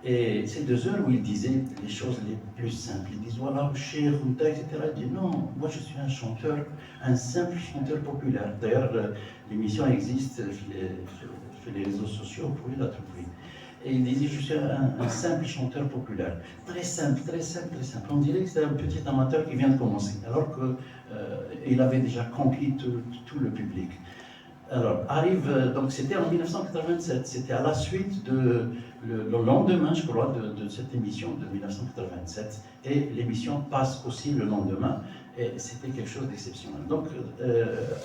Speaker 2: Et c'est 2 heures où il disait les choses les plus simples. Il dit voilà, cher, etc. Il dit non, moi je suis un chanteur, un simple chanteur populaire. D'ailleurs, l'émission existe sur les réseaux sociaux, vous pouvez la trouver. Et il disait je suis un simple chanteur populaire. Très simple, très simple, très simple. On dirait que c'est un petit amateur qui vient de commencer, alors qu'il avait déjà conquis tout le public. Alors, arrive, donc c'était en 1987, c'était à la suite le lendemain, je crois, de cette émission de 1987, et l'émission passe aussi le lendemain, et c'était quelque chose d'exceptionnel. Donc,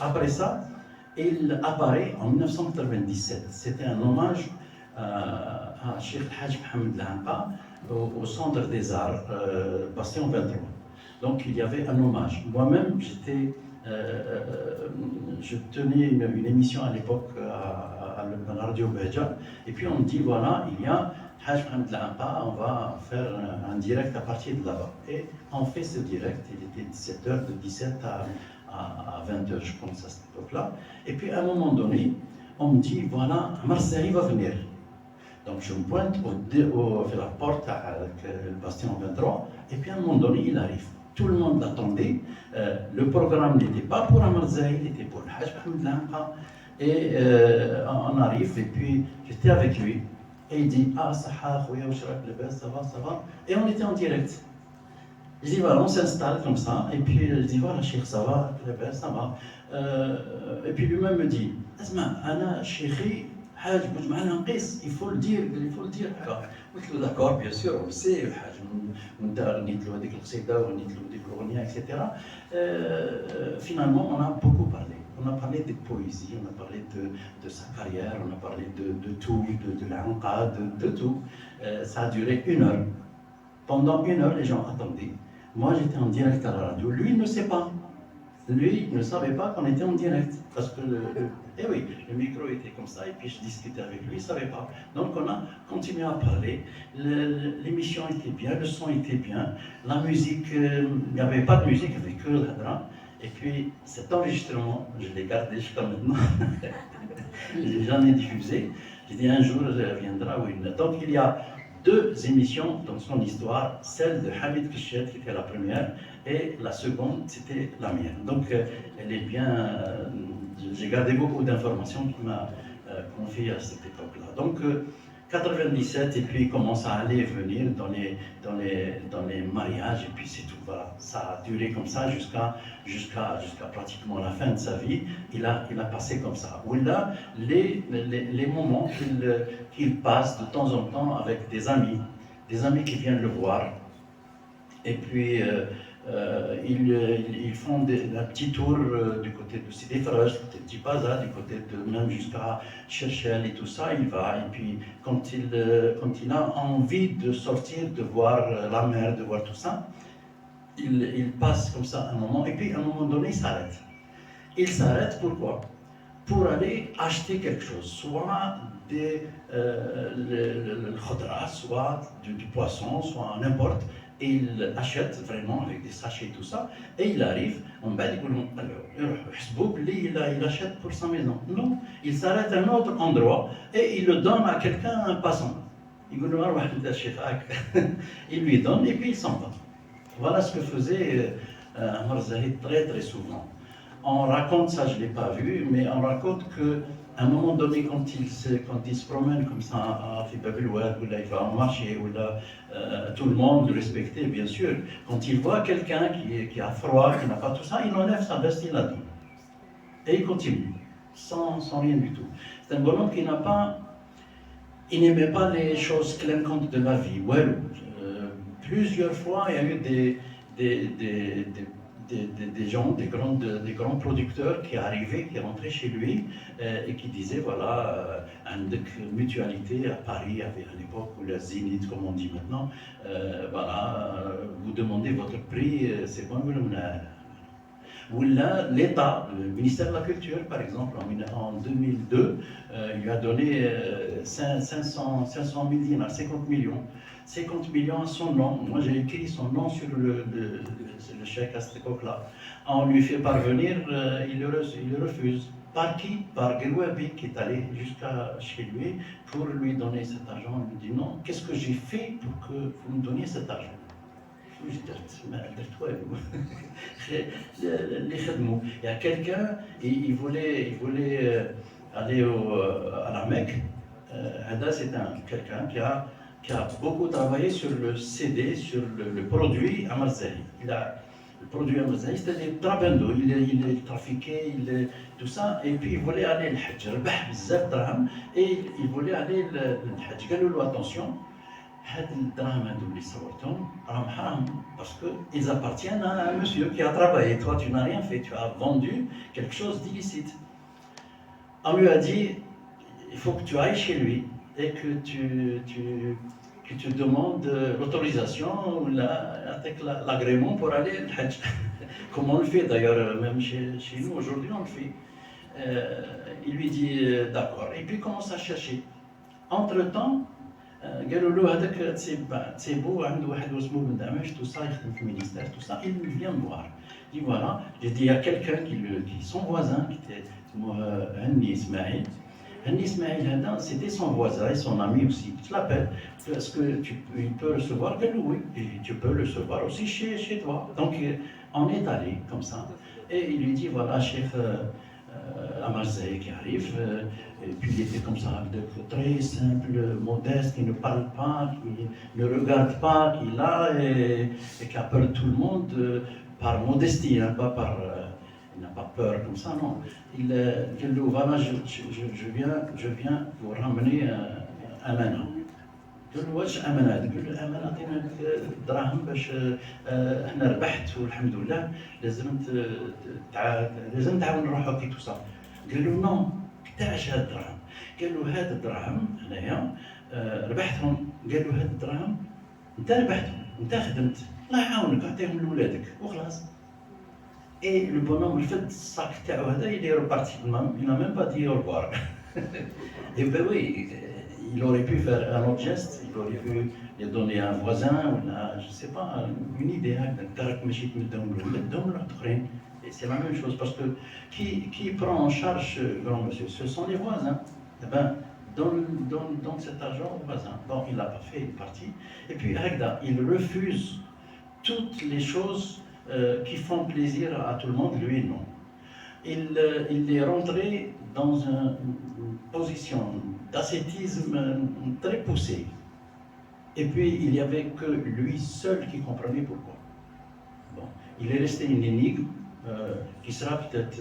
Speaker 2: après ça, il apparaît en 1997, c'était un hommage à Cheikh Hadj Mohamed Lampa au Centre des Arts, Bastion 23. Donc, il y avait un hommage. Moi-même, je tenais une émission à l'époque à la radio Beja, et puis on me dit voilà, il y a Hajj Mohamed Lampa, on va faire un direct à partir de là-bas. Et on fait ce direct, il était 17h, de 17 à 20h, je pense, à cette époque-là. Et puis à un moment donné, on me dit voilà, Marseille va venir. Donc je me pointe vers la porte avec le Bastion 23, et puis à un moment donné, il arrive. Tout le monde l'attendait. Le programme n'était pas pour Marseille, il était pour le Hajj Mohamed Lampa. Et on arrive, et puis j'étais avec lui. Et il dit ah, Saha, Khouya, ça va, ça va. Et on était en direct. Je dis voilà, on s'installe comme ça. Et puis je dis voilà, Cheikh, ça va, ça va. Et puis lui-même me dit Asma, Ana, Cheikhi, Hajj, il faut le dire, il faut le dire. D'accord, bien sûr, on le sait, etc. Finalement, on a beaucoup parlé. On a parlé de poésie, on a parlé de sa carrière, on a parlé de tout, de l'anqa, de tout. Ça a duré 1 heure. Pendant 1 heure, les gens attendaient. Moi, j'étais en direct à la radio. Lui, il ne sait pas. Lui, il ne savait pas qu'on était en direct. Parce que eh oui, le micro était comme ça, et puis je discutais avec lui, il ne savait pas. Donc on a continué à parler, l'émission était bien, le son était bien, la musique, il n'y avait pas de musique, il n'y avait que le hadra. Et puis cet enregistrement, je l'ai gardé jusqu'à maintenant, j'en ai diffusé. J'ai dit un jour, il viendra ou une. Donc il y a 2 émissions dans son histoire, celle de Hamid Kichet qui était la première, et la seconde, c'était la mienne. Donc elle est bien. J'ai gardé beaucoup d'informations qu'il m'a confiées à cette époque-là. Donc 97, et puis il commence à aller et venir dans les mariages, et puis c'est tout. Voilà. Ça a duré comme ça jusqu'à pratiquement la fin de sa vie. Il a passé comme ça. Ou là, les moments qu'il passe de temps en temps avec des amis qui viennent le voir, et puis ils font un petit tour du côté de Sidi Faraj, du côté de Tipaza, du côté de même jusqu'à Cherchel et tout ça, il va. Et puis quand il a envie de sortir, de voir la mer, de voir tout ça, il passe comme ça un moment, et puis à un moment donné, il s'arrête. Il s'arrête pourquoi? Pour aller acheter quelque chose, soit le khadra, soit du poisson, soit n'importe. Et il achète vraiment avec des sachets et tout ça, et il arrive, on va dire, il achète pour sa maison. Non, il s'arrête à un autre endroit et il le donne à quelqu'un, un passant. Il lui donne et puis il s'en va. Voilà ce que faisait Amar Zahid très très souvent. On raconte, ça je ne l'ai pas vu, mais on raconte qu'à un moment donné, quand il se promène comme ça à Fibabilwad, ou là il va en marché, ou là tout le monde le respectait, bien sûr. Quand il voit quelqu'un qui a froid, qui n'a pas tout ça, il enlève sa veste, il la donne. Et il continue, sans rien du tout. C'est un bonhomme qui il n'aimait pas les choses clinquantes de la vie. Ouais, plusieurs fois, il y a eu des gens, des grands producteurs qui arrivaient, qui rentraient chez lui et qui disaient voilà, une mutualité à Paris, à l'époque où la Zénith, comme on dit maintenant, voilà, vous demandez votre prix, c'est bon, L'État, le ministère de la Culture, par exemple, en 2002, il lui a donné 500 000 dinars, 50 millions. 50 millions à son nom. Moi, j'ai écrit son nom sur le chèque à cette époque-là. On lui fait parvenir, il le refuse. Par qui? Par Gerouabi, qui est allé jusqu'à chez lui pour lui donner cet argent. Il lui dit non, qu'est-ce que j'ai fait pour que vous me donniez cet argent? Il y a quelqu'un, il voulait aller à la Mecque. Hada, c'est quelqu'un qui a beaucoup travaillé sur le CD, sur le produit Amarzali. Le produit Amarzali, c'était des trabendo, il trafiquait, tout ça, et puis il voulait aller au Hajj, ربح بزاف دراهم, et il voulait aller au Hajj. قالوا له attention, هاد الدراهم هادو اللي صورتهم راهم حرام, parce qu'ils appartiennent à un monsieur qui a travaillé. Toi, tu n'as rien fait, tu as vendu quelque chose d'illicite. On lui a dit, il faut que tu ailles chez lui et que tu demandes l'autorisation ou l'agrément pour aller au Hajj. Comme on le fait d'ailleurs, même chez nous aujourd'hui, on le fait. Il lui dit d'accord, et puis il commence à chercher. Entre-temps, قالوا له هذاك تسيبو عنده واحد اسمه بن دعماش tout ça, il fait le ministère, tout ça, il vient me voir. Il dit voilà, j'ai dit il y a quelqu'un qui son voisin qui était Hanni Ismail. Hanni Ismail, c'était son voisin et son ami aussi. Je l'appelle, est-ce qu'il peut recevoir? Oui, et tu peux le recevoir aussi chez toi. Donc on est allé comme ça, et il lui dit voilà, Cheikh Amarzali qui arrive, et puis il était comme ça, très simple, modeste, qui ne parle pas, qui ne regarde pas, qui est là et qui appelle tout le monde par modestie, hein, pas par... il n'a pas peur comme ça, non. Il dit voilà, je viens vous ramener amana. قال له واش امانه؟ قال له الامانه عطيناك دراهم باش احنا ربحت والحمد لله، لازم تعاون روحك في توصل. قال له نو، تاعش هاد الدراهم؟ قال له هاد الدراهم هنايا ربحتهم. قال له هاد الدراهم انت ربحتهم، انت خدمت، الله يعاونك اعطيهم لولادك وخلاص. Et le bonhomme, il fait le sac, il est reparti, il n'a même pas dit au revoir. Et ben oui, il aurait pu faire un autre geste, il aurait pu les donner à un voisin, ou je ne sais pas, une idée. Et c'est la même chose, parce que qui prend en charge ce grand monsieur? Ce sont les voisins. Eh ben, donne cet argent aux voisins. Bon, il ne l'a pas fait, il est parti. Et puis, Agda, il refuse toutes les choses qui font plaisir à tout le monde, lui non. Il est rentré dans une position d'ascétisme très poussée. Et puis il n'y avait que lui seul qui comprenait pourquoi. Bon, il est resté une énigme qui sera peut-être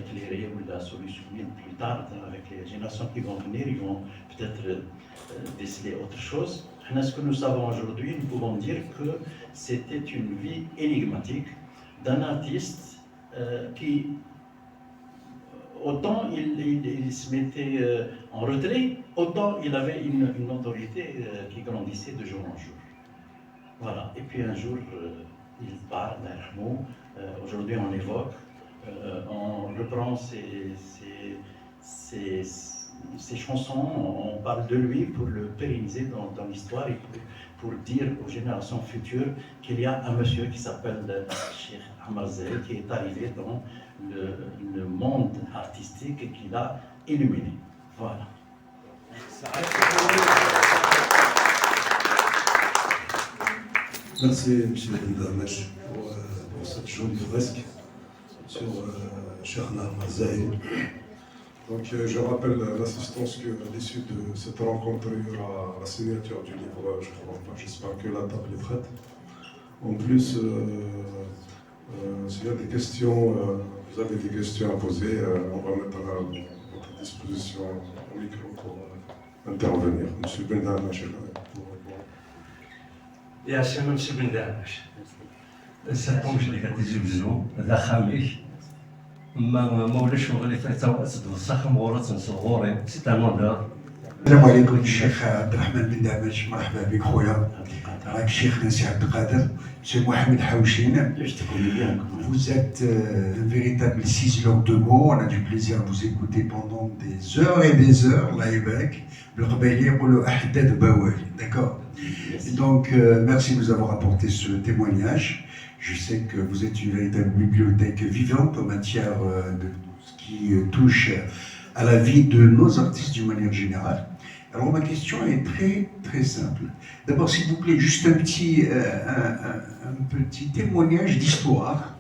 Speaker 2: éclairée ou la solution plus tard avec les générations qui vont venir, ils vont peut-être déceler autre chose. Ce que nous savons aujourd'hui, nous pouvons dire que c'était une vie énigmatique d'un artiste qui, autant il se mettait en retrait, autant il avait une autorité qui grandissait de jour en jour. Voilà. Et puis un jour, il part d'un mot. Aujourd'hui, on évoque, on reprend ses chansons, on parle de lui pour le pérenniser dans l'histoire et pour dire aux générations futures qu'il y a un monsieur qui s'appelle Cheikh Amarzali qui est arrivé dans le monde artistique et qui l'a illuminé. Voilà.
Speaker 6: Merci M. Ben Damash pour cette jolie fresque sur Cheikh Amarzali. Donc je rappelle l'assistance qu'à l'issue de cette rencontre, il y aura la signature du livre, je crois, enfin, j'espère que la table est prête. En plus, s'il y a des questions, vous avez des questions à poser, on va mettre à votre disposition au micro pour intervenir. Monsieur Ben Damash.
Speaker 7: يا سلام سي بن دعماش ساتونش اللي كتزوجو هذا خاميك ما مولا شغل اللي فات اسد الصخم غورة صغوري سي ان اونور
Speaker 8: السلام عليكم الشيخ عبد الرحمن بن دعمش، مرحبا بك خويا.
Speaker 2: عبد القادر.
Speaker 8: راك الشيخ ناسي عبد القادر. سي محمد حوشين.
Speaker 2: Je te connais bien quand même.
Speaker 8: Vous êtes un véritable ciseleur de mots. On a du plaisir à vous écouter pendant des heures et des heures. Là, Ibek, le Ahdad Bawali. D'accord.
Speaker 2: Merci.
Speaker 8: Donc, merci de nous avoir apporté ce témoignage. Je sais que vous êtes une véritable bibliothèque vivante en matière de ce qui touche à la vie de nos artistes d'une manière générale. Alors, ma question est très, très simple. D'abord, s'il vous plaît, juste un petit témoignage d'histoire.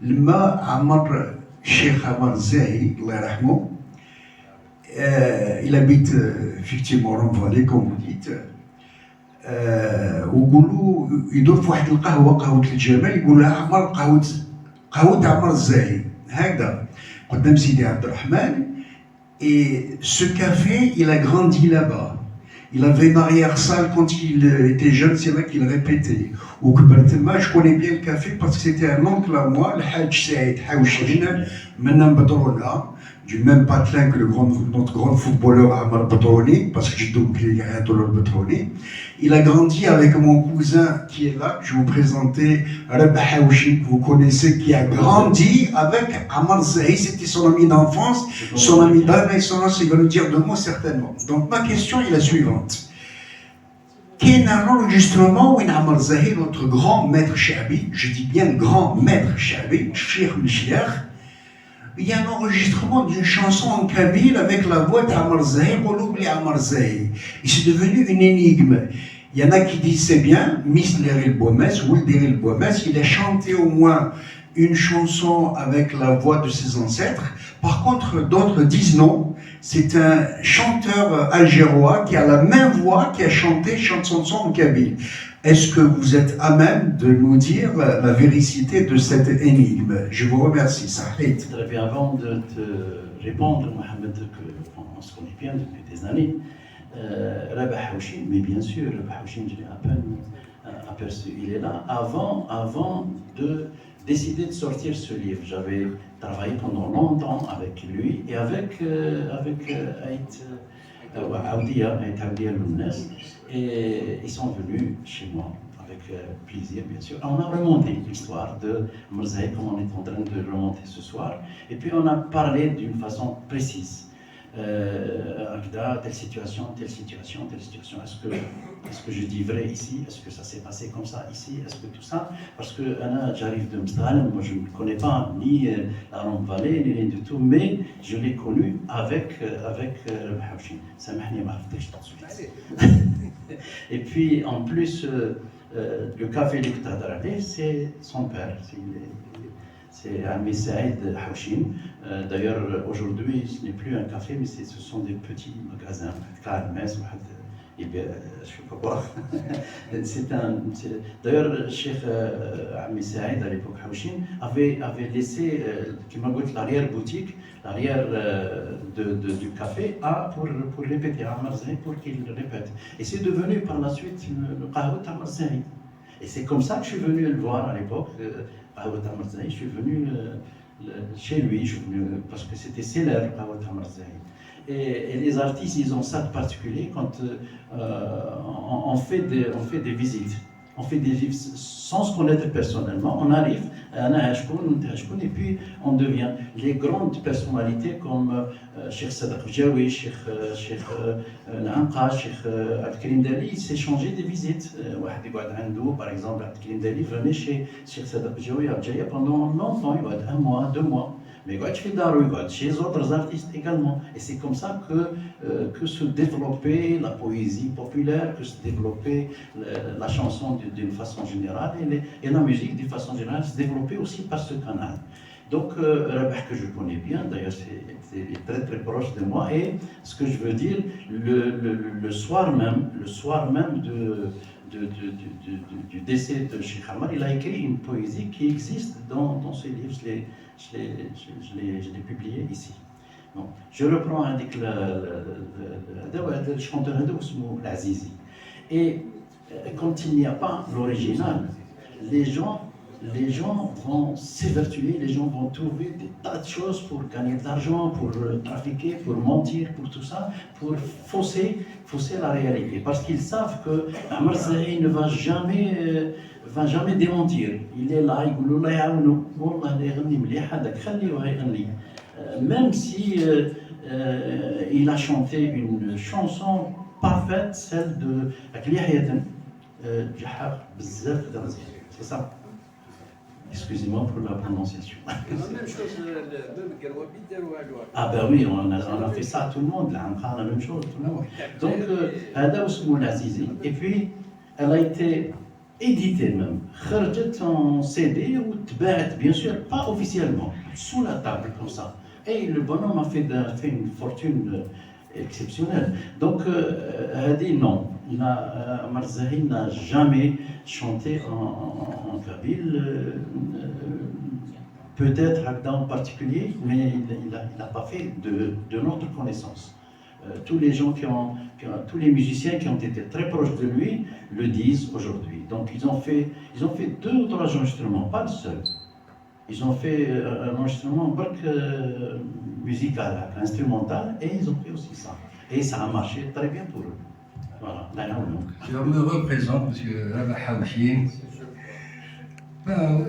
Speaker 8: لما عمر الشيخ عمر الزاهي الله يرحمه il habite effectivement Rome-Vallée comme vous dites ويقولوا يدور في واحد القهوه قهوه الجمال يقول لها عمر قهوه عمر الزاهي هكذا قدام سيدي عبد الرحمن. Et ce café, il a grandi là-bas. Il avait une arrière-salle quand il était jeune, c'est vrai qu'il répétait. Au Kbartema, je connais bien le café parce que c'était un oncle à moi, le Hajj Saïd Haouchine, Menam Badrona, du même patelin que notre grand footballeur Amar Badroni, parce que j'ai doublé Ayatollah Badroni. Il a grandi avec mon cousin qui est là, je vais vous présenter Rabah Haouchi, que vous connaissez, qui a grandi avec Amar Zahi, c'était son ami d'enfance, son ami d'adolescence, il va nous dire deux mots certainement. Donc ma question est la suivante. Quel est un enregistrement où Amar Zahi, notre grand maître Chabi, je dis bien grand maître Chabi, Cheikh Michiach, il y a un enregistrement d'une chanson en kabyle avec la voix d'Amar Zahi, Qouloub Amar Zahi. Et c'est devenu une énigme. Il y en a qui disent c'est bien, Miss Leril Bomes, Wulderil Bomes, il a chanté au moins une chanson avec la voix de ses ancêtres. Par contre, d'autres disent non, c'est un chanteur algérois qui a la même voix qui a chanté chanson en kabyle. Est-ce que vous êtes à même de nous dire la véracité de cette énigme? Je vous remercie, Sahid.
Speaker 2: Très bien, avant de te répondre, Mohamed, on se connaît bien depuis des années, Rabah Haouchine, mais bien sûr, Rabah Haouchine, je l'ai à peine aperçu, il est là, avant de décider de sortir ce livre. J'avais travaillé pendant longtemps avec lui et avec Aoudia Lounès, et ils sont venus chez moi avec plaisir, bien sûr. On a remonté l'histoire de Marzaï, comme on est en train de remonter ce soir, et puis on a parlé d'une façon précise. Telle situation, telle situation, telle situation. Est-ce que je dis vrai ici? Est-ce que ça s'est passé comme ça ici? Est-ce que tout ça? Parce que j'arrive de Mstal, moi je ne connais pas ni la Rome-Vallée, ni rien du tout, mais je l'ai connu avec Rabah Haouchine. Samahni ma raftesh tout de suite. Et puis en plus, le café Liktadar, c'est son père. C'est Ami Saïd Haouchine. D'ailleurs, aujourd'hui, ce n'est plus un café, mais ce sont des petits magasins. Carmes, je ne sais pas quoi. D'ailleurs, Cheikh Ami Saïd, à l'époque Haouchine, avait laissé l'arrière-boutique, l'arrière du café pour répéter à Marzaï, pour qu'il répète. Et c'est devenu par la suite le Qahwat à Marzaï. Et c'est comme ça que je suis venu le voir à l'époque. Je suis venu chez lui, parce que c'était célèbre, et les artistes, ils ont ça de particulier quand on fait des visites. On fait des visites sans se connaître personnellement. On arrive, et puis on devient les grandes personnalités comme Cheikh Sadaq Jawi, Cheikh Nanqa, Cheikh Abdelkrim Dali, il s'est changé des visites. Par exemple, Abdelkrim Dali venait chez Cheikh Sadaq Jawi à Djaïa pendant longtemps, il va être 1 mois, 2 mois. Mais il va être chez les autres artistes également. Et c'est comme ça que se développait la poésie populaire, que se développait la chanson d'une façon générale et la musique d'une façon générale se développait aussi par ce canal. Donc, Rabah que je connais bien, d'ailleurs c'est très très proche de moi, et ce que je veux dire, le soir même du décès de Cheikh Amar, il a écrit une poésie qui existe dans ce livre, je l'ai publié ici. Donc, je reprends avec le chanteur l'Azizi. Et quand il n'y a pas l'original, les gens les gens vont s'évertuer, les gens vont trouver des tas de choses pour gagner de l'argent, pour trafiquer, pour mentir, pour tout ça, pour fausser la réalité. Parce qu'ils savent que Amr Zahi ne va jamais démentir. Il est là, il dit même si il a chanté une chanson parfaite, celle de c'est ça. Excusez-moi pour la prononciation. Ah ben oui, on a fait ça à tout le monde, là, on a la même chose, tout le monde. Donc, Hada Ousmoul Azizi, et puis elle a été éditée même, خرجت en CD ou تباعت, bien sûr, pas officiellement, sous la table comme ça. Et le bonhomme a fait une fortune exceptionnelle. Donc, Hadi, non. Amr Zahi n'a jamais chanté en kabyle, peut-être Hakda en particulier, mais il n'a pas fait de notre connaissance. Tous les gens tous les musiciens qui ont été très proches de lui le disent aujourd'hui. Donc ils ont fait 2 ou 3 enregistrements, pas le seul. Ils ont fait un enregistrement musical, instrumental, et ils ont fait aussi ça. Et ça a marché très bien pour eux. Voilà.
Speaker 9: Je me représente, monsieur Rabah Haouchine.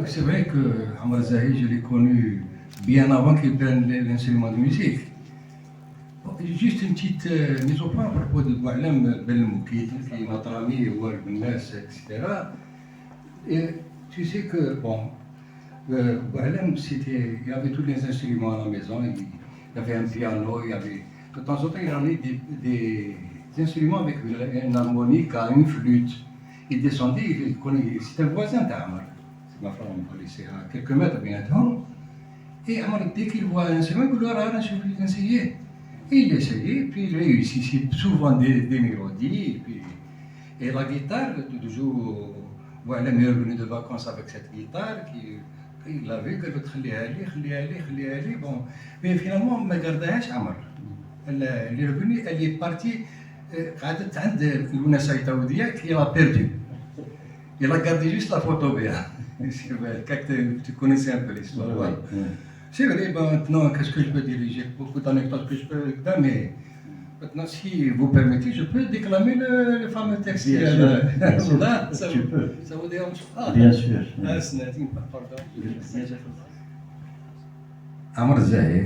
Speaker 9: C'est vrai que Amr Zahi, je l'ai connu bien avant qu'il prenne l'enseignement de musique. Juste une petite mise au point à propos de Boualem Belmoukid, qui est notre ami, Oual Bennas, etc. Et tu sais que, bon, Boualem, il y avait tous les instruments à la maison, il y avait un piano, il y avait. De temps en temps, il en avait des instruments avec une harmonica, une flûte. Il descendait, c'était un voisin d'Amr. Ma femme me connaissait à quelques mètres bientôt. Et Amr, dès qu'il voit un instrument, il lui dit je vais l'essayer. Et il essayait, puis il réussissait souvent des mélodies. Et la guitare, toujours, Boualem est revenu de vacances avec cette guitare, il l'avait, il dit aller, bon. Mais finalement, ما قردهاش عمر. Elle est revenue, elle est partie, قعدت عند الونسة التعودية qui l'a perdue. Il a gardé juste la photo bien. Tu connaissais un peu l'histoire. Ouais. C'est vrai, maintenant, qu'est-ce que je peux dire? J'ai beaucoup d'anecdotes que je peux donner. Maintenant, si vous permettez, je peux déclamer le fameux texte.
Speaker 2: Bien sûr,
Speaker 9: Là,
Speaker 2: tu peux.
Speaker 9: Ça vous dérange pas?
Speaker 2: Bien sûr.
Speaker 9: Pardon. Amr Zahi,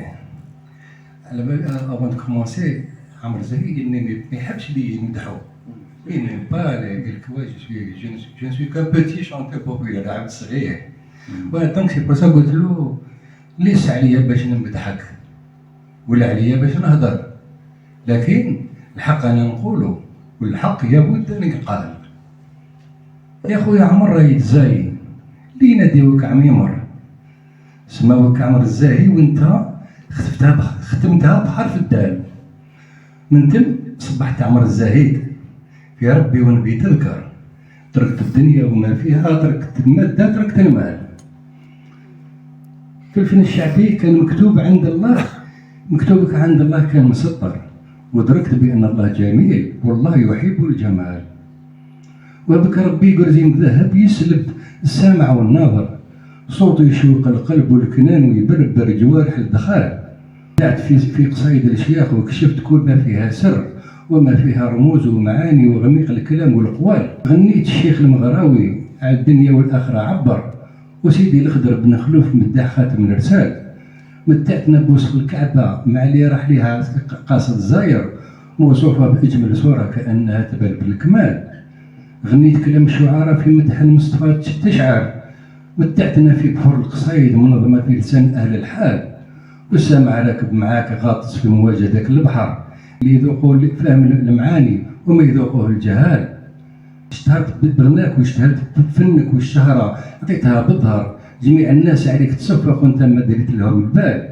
Speaker 9: avant de commencer, Amr Zahi, il ne يحبش لي يمدحوا. Il n'aime pas je ne suis qu'un petit chanteur populaire, عبد صغير. Donc c'est pour ça قلت له ليس عليا باش نمدحك ولا عليا باش نهضر، لكن الحق انا نقوله والحق يبد ان يقال. يا خويا عمر راهي تزاين اللي يناديوك عميمر سماوك عمر الزاهي وانت ختمتها بحرف الدال. من تم صبحت عمر الزاهد في ربي ونبي تذكر، تركت الدنيا وما فيها، تركت المادة، تركت المال. في الفن الشعبي كان مكتوب عند الله، مكتوبك عند الله كان مسطر، ودركت بأن الله جميل والله يحب الجمال. وبك ربي قرزين ذهب يسلب السامع والناظر، صوته يشوق القلب والكنان ويبربر جوارح الدخان. بدأت في قصايد الشياخ وكشفت كل ما فيها سر وما فيها رموز ومعاني وغميق الكلام والأقوال. غنيت الشيخ المغراوي على الدنيا والآخرة عبر، وسيدي الخضر بن خلوف مداح خاتم الرسال. متعت نبوس الكعبة مع اللي راح ليها قاصد الزاير، موصوفة بأجمل صورة كأنها تبان بالكمال. غنيت كلام الشعراء في مدح المصطفى تشعر، متعتنا في بحور القصايد منظمة في لسان أهل الحال. والسامع راكب معاك غاطس في مواجهتك البحر، اللي يذوقوا فهم المعاني وما يذوقوه الجهال. اشتهرت بغناك واشتهرت بفنك والشهرة عطيتها بالظهر، جميع الناس عليك تصفق وانت ما دريت لهم البال.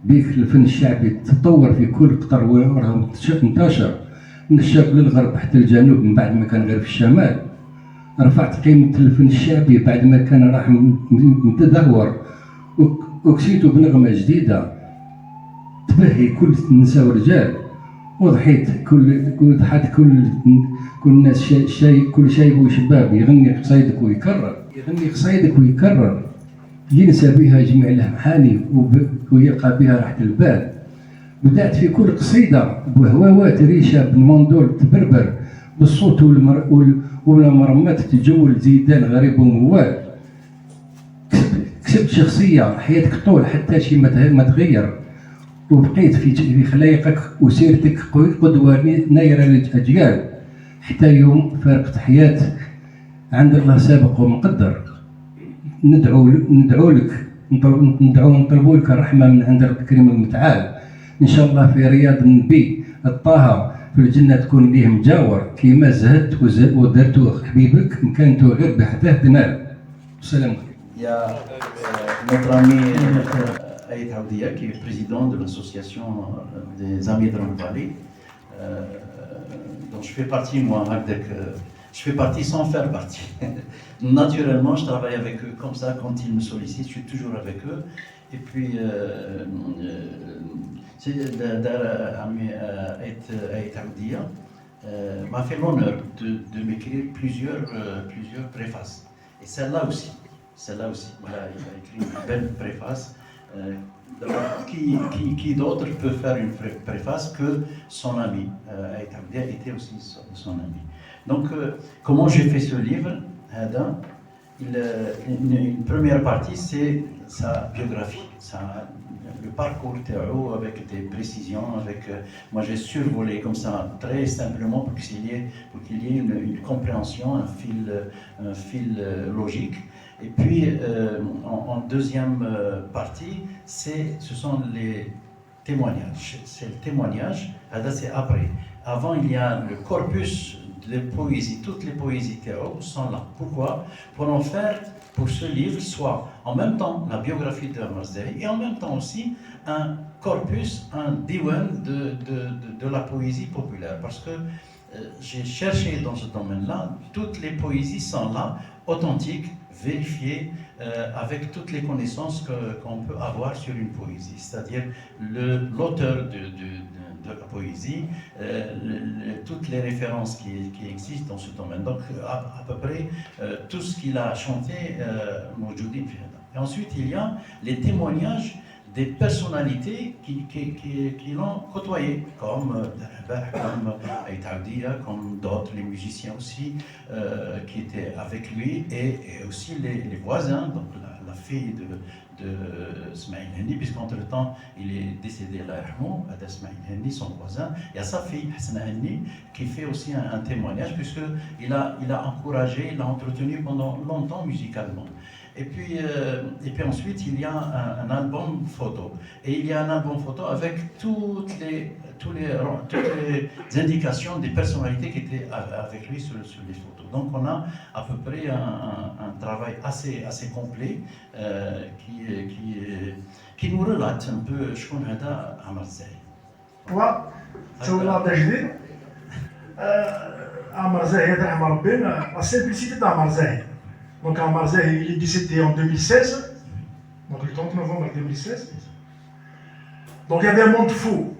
Speaker 9: بيك الفن الشعبي تطور في كل قطر وراه انتشر من الشرق للغرب حتى الجنوب من بعد ما كان غير في الشمال. رفعت قيمة الفن الشعبي بعد ما كان راح متدهور، وكسيته بنغمة جديدة تبهي كل النساء والرجال. وضحيت كل الناس كل شيب وشباب يغني قصايدك ويكرر. يغني قصايدك ويكرر ينسى بها جميع الأمحاني ويلقى بها راحة البال. بدأت في كل قصيدة بهواوات ريشة بن مندول تبربر بالصوت والمرمات تجول زيدان غريب وموال. كسبت شخصية حياتك طول حتى شي ما تغير، وبقيت في خلايقك وسيرتك قدوة نايرة للأجيال، حتى يوم فارقت حياتك عند الله سابق ومقدر. ندعو لك نطلبوا لك الرحمة من عند الكريم المتعال. إن شاء الله في رياض النبي الطه في الجنة تكون ليه مجاور، كيما زهدت ودرتو حبيبك مكانتو غير بحثه دمال. السلام عليكم.
Speaker 2: Il y a notre ami Aït Aoudia qui est président de l'association des Amis de Rambali, dont je fais partie, moi, je fais partie sans faire partie. Naturellement, je travaille avec eux comme ça, quand ils me sollicitent, je suis toujours avec eux. Et puis, Aït Aoudia m'a fait l'honneur de m'écrire plusieurs préfaces. Et celle-là aussi. Voilà, il a écrit une belle préface. Qui d'autre peut faire une préface que son ami Aït Aoudia était aussi son ami. Donc, comment j'ai fait ce livre? Une première partie, c'est sa biographie, le parcours Théo avec des précisions. Moi, j'ai survolé comme ça très simplement pour qu'il y ait une compréhension, un fil logique. Et puis, en deuxième partie, ce sont les témoignages. C'est le témoignage, c'est après. Avant, il y a le corpus de poésie. Toutes les poésies Théo sont là. Pourquoi? Pour en faire, pour ce livre, soit en même temps la biographie de Amar Zahi et en même temps aussi un corpus, un diwan de la poésie populaire. Parce que j'ai cherché dans ce domaine-là, toutes les poésies sont là, authentiques, vérifier avec toutes les connaissances qu'on peut avoir sur une poésie, c'est-à-dire l'auteur de la poésie, toutes les références qui existent dans ce domaine. Donc à peu près tout ce qu'il a chanté, et ensuite il y a les témoignages des personnalités qui l'ont côtoyé, comme Aït Aoudia, comme d'autres, les musiciens aussi, qui étaient avec lui, et aussi les voisins, donc la fille de Smaïl Henni, puisqu'entre-temps, il est décédé à l'Armou, à Smaïl Henni, son voisin. Il y a sa fille, Hasna Henni, qui fait aussi un témoignage, puisqu'il a encouragé, il a entretenu pendant longtemps musicalement. Et puis ensuite, il y a un album photo. Et il y a un album photo avec toutes les indications des personnalités qui étaient avec lui sur les photos. Donc on a à peu près un travail assez complet qui nous relate un peu ce qu'on a à Marseille.
Speaker 10: Moi, c'est جديد. Amar Zahi, la simplicité d'Amar Zahi. Donc Amar Zahi, il est décédé en 2016, donc le 30 novembre 2016. Donc il y avait un monde fou,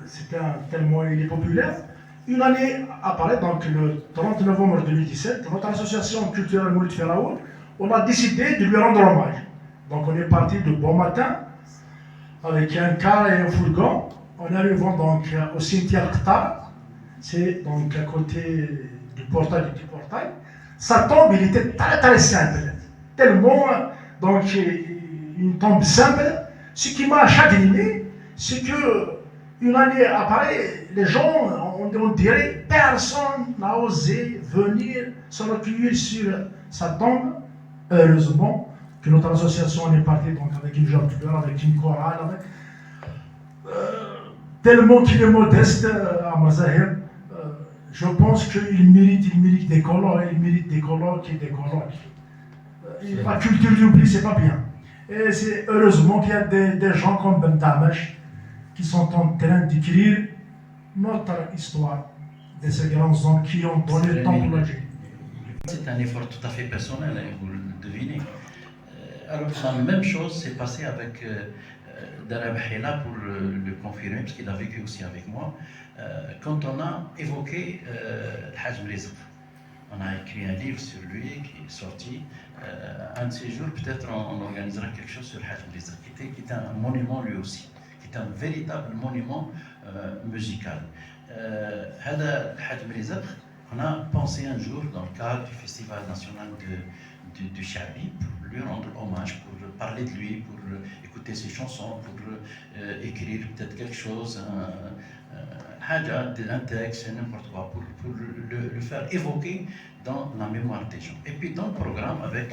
Speaker 10: c'était tellement il est populaire. Une année apparaît, donc le 30 novembre 2017, notre association culturelle Mouloud Feraoul, on a décidé de lui rendre hommage. Donc on est parti de bon matin, avec un car et un fourgon. On arrive donc au cimetière Qtar, c'est donc à côté du portail. Sa tombe, il était très très simple, tellement donc une tombe simple. Ce qui m'a chagriné, c'est que une année après, les gens, on dirait, personne n'a osé venir se recueillir sur sa tombe. Heureusement que notre association est partie donc avec une jeune fleur, avec une chorale, tellement qu'il est modeste, Amar Zahi. Je pense qu'il mérite des colloques, La culture du oubli, c'est pas bien. Et c'est heureusement qu'il y a des gens comme Ben Tamash qui sont en train d'écrire notre histoire de ces grands hommes qui ont donné le temps pour l'Algérie.
Speaker 2: C'est un effort tout à fait personnel, vous le devinez. Alors la même chose s'est passée avec Darab Hela pour le confirmer, parce qu'il a vécu aussi avec moi, quand on a évoqué le Hajj Rizq. On a écrit un livre sur lui qui est sorti. Un de ces jours, peut-être on organisera quelque chose sur Haj Mrizaq, qui est un monument lui aussi, qui est un véritable monument musical. هذا Haj Mrizaq, on a pensé un jour dans le cadre du Festival national du Chabi pour lui rendre hommage, pour parler de lui, pour écouter ses chansons, pour écrire peut-être quelque chose, un texte, n'importe quoi, pour le faire évoquer dans la mémoire des gens. Et puis dans le programme avec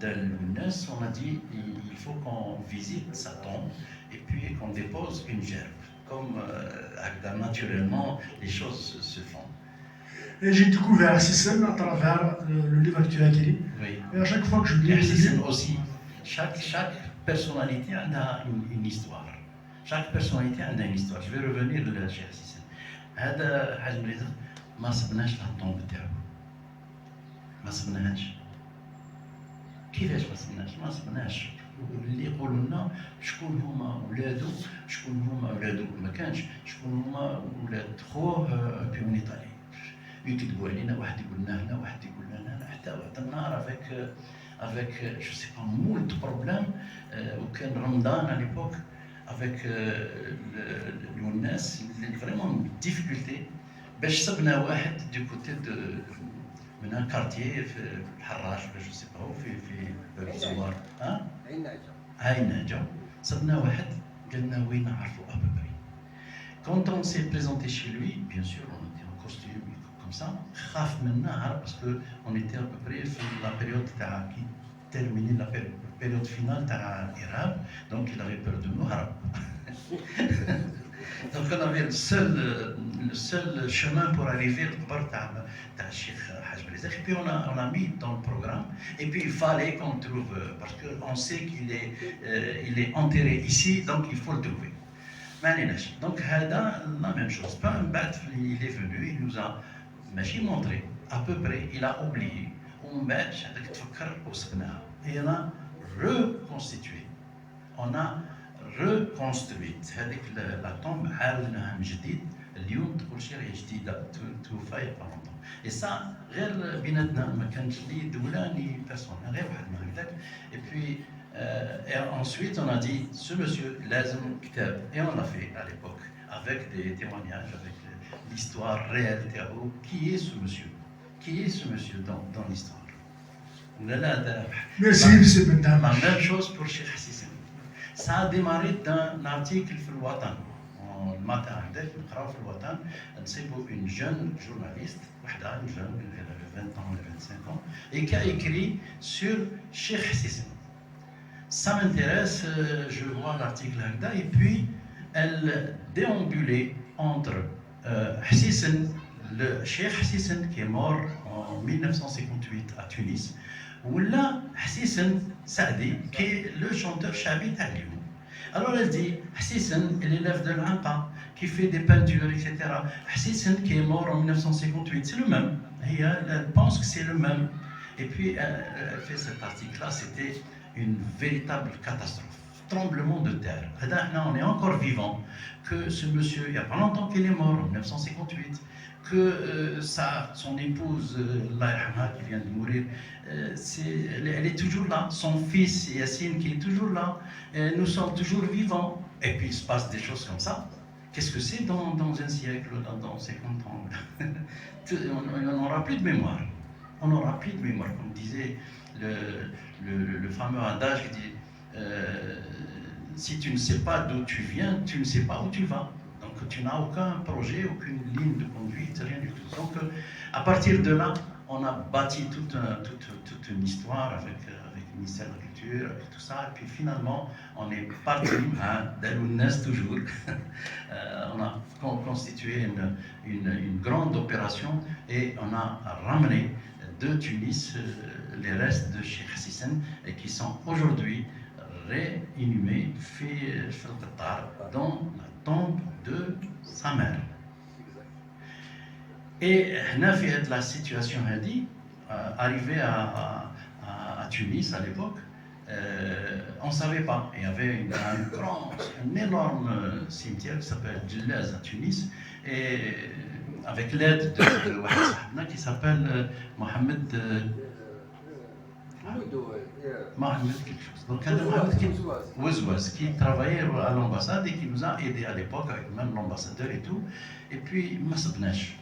Speaker 2: Dallounes, on a dit il faut qu'on visite sa tombe et puis qu'on dépose une gerbe. Comme naturellement les choses se font.
Speaker 10: Et j'ai découvert Hassisen à travers le livre que tu as écrit.
Speaker 2: Oui.
Speaker 10: Et à chaque fois que je lis
Speaker 2: Hassisen aussi, chaque personnalité a une histoire. Chaque personnalité a une histoire. Je vais revenir à Cheikh Hassisen. هذا حاج مريض ما صبناش للطوم تاعو. ما صبناهاش. كيفاش ما صبناش؟ اللي يقولوا لنا شكون هما ولادو، شكون هما ولادو ما كانش، شكون هما ولاد خوه بيون ايطالي. يكذبوا علينا، واحد يقول لنا هنا، واحد يقول لنا هنا، حتى وقت النهار avec je sais pas moult problème وكان رمضان à l'époque avec الناس vraiment difficulté باش صبنا واحد du côté de من un quartier في الحراش ولا جو سي با في باب الزوار هاي ناجا صبنا واحد قال لنا وين نعرفوا ابوبري. Quand on s'est présenté chez lui, bien sûr on était en costume comme ça, خاف منا عرب parce que on était à peu près في la période تاع qui terminait la période finale تاع Irab, donc il avait peur de nous عرب. Donc on avait le seul chemin pour arriver au bar de Cheikh Haj Mrizaq. Et puis on a mis dans le programme. Et puis il fallait qu'on le trouve, parce qu'on sait qu'il est enterré ici, donc il faut le trouver. Donc la même chose. Il est venu, il nous a montré à peu près, il a oublié. Et on a reconstitué. On a reconstruite هذيك لا طومب حاولناها من جديد اليوم تقول شي راهي جديده توفى يا بارونتون اي سا غير بيناتنا ما كانش لي دوله ني بيرسون غير واحد ما هكذاك اي بي ensuite on a dit ce monsieur لازم كتاب et on l'a fait à l'époque avec des témoignages avec l'histoire réelle تاعو qui est ce monsieur dans l'histoire لا
Speaker 10: ميرسي بن دامج.
Speaker 2: la même chose pour Cheikh Hassisen. Ça a démarré d'un article في الوطن. الماطع هذاك نقراو في الوطن نصيبوا une jeune journaliste وحده une jeune elle avait 20 ans ou 25 ans et qui a écrit sur Cheikh Hassisen. Ça m'intéresse, je vois l'article هكذا et puis elle déambulait entre Hassisen, le Cheikh Hassisen qui est mort en 1958 à Tunis ولا حسيسن سعدي qui est le chanteur شعبي تاع اليوم. Alors elle dit Hassisen est l'élève de l'Anqa qui fait des peintures etc. Hassisen qui est mort en 1958 c'est le même. Et elle pense que c'est le même. Et puis elle fait cet article là, c'était une véritable catastrophe. Tremblement de terre. Là on est encore vivant que ce monsieur il y a pas longtemps qu'il est mort en 1958. Que son épouse, qui vient de mourir, elle est toujours là. Son fils Yassine qui est toujours là. Nous sommes toujours vivants. Et puis il se passe des choses comme ça. Qu'est-ce que c'est dans un siècle, dans 50 ans? On n'aura plus de mémoire. On n'aura plus de mémoire. Comme disait le fameux adage qui dit si tu ne sais pas d'où tu viens, tu ne sais pas où tu vas. Donc tu n'as aucun projet, aucune ligne de conduite, rien du tout. Donc à partir de là, on a bâti toute une histoire avec le ministère de la Culture, avec tout ça. Et puis finalement, on est parti à Dallounes toujours. On a constitué une grande opération et on a ramené de Tunis les restes de Cheikh Hassisen et qui sont aujourd'hui réinhumés dans la tombe de sa mère. Et la situation a dit, arrivé à Tunis à l'époque, on ne savait pas. Il y avait un énorme cimetière qui s'appelle Djellaz à Tunis. Et avec l'aide de واحد صاحبنا qui s'appelle Mohamed Mohamed quelque chose. Donc Ouzouaz qui travaillait à l'ambassade et qui nous a aidé à l'époque avec même l'ambassadeur et tout. Et puis ما صبناش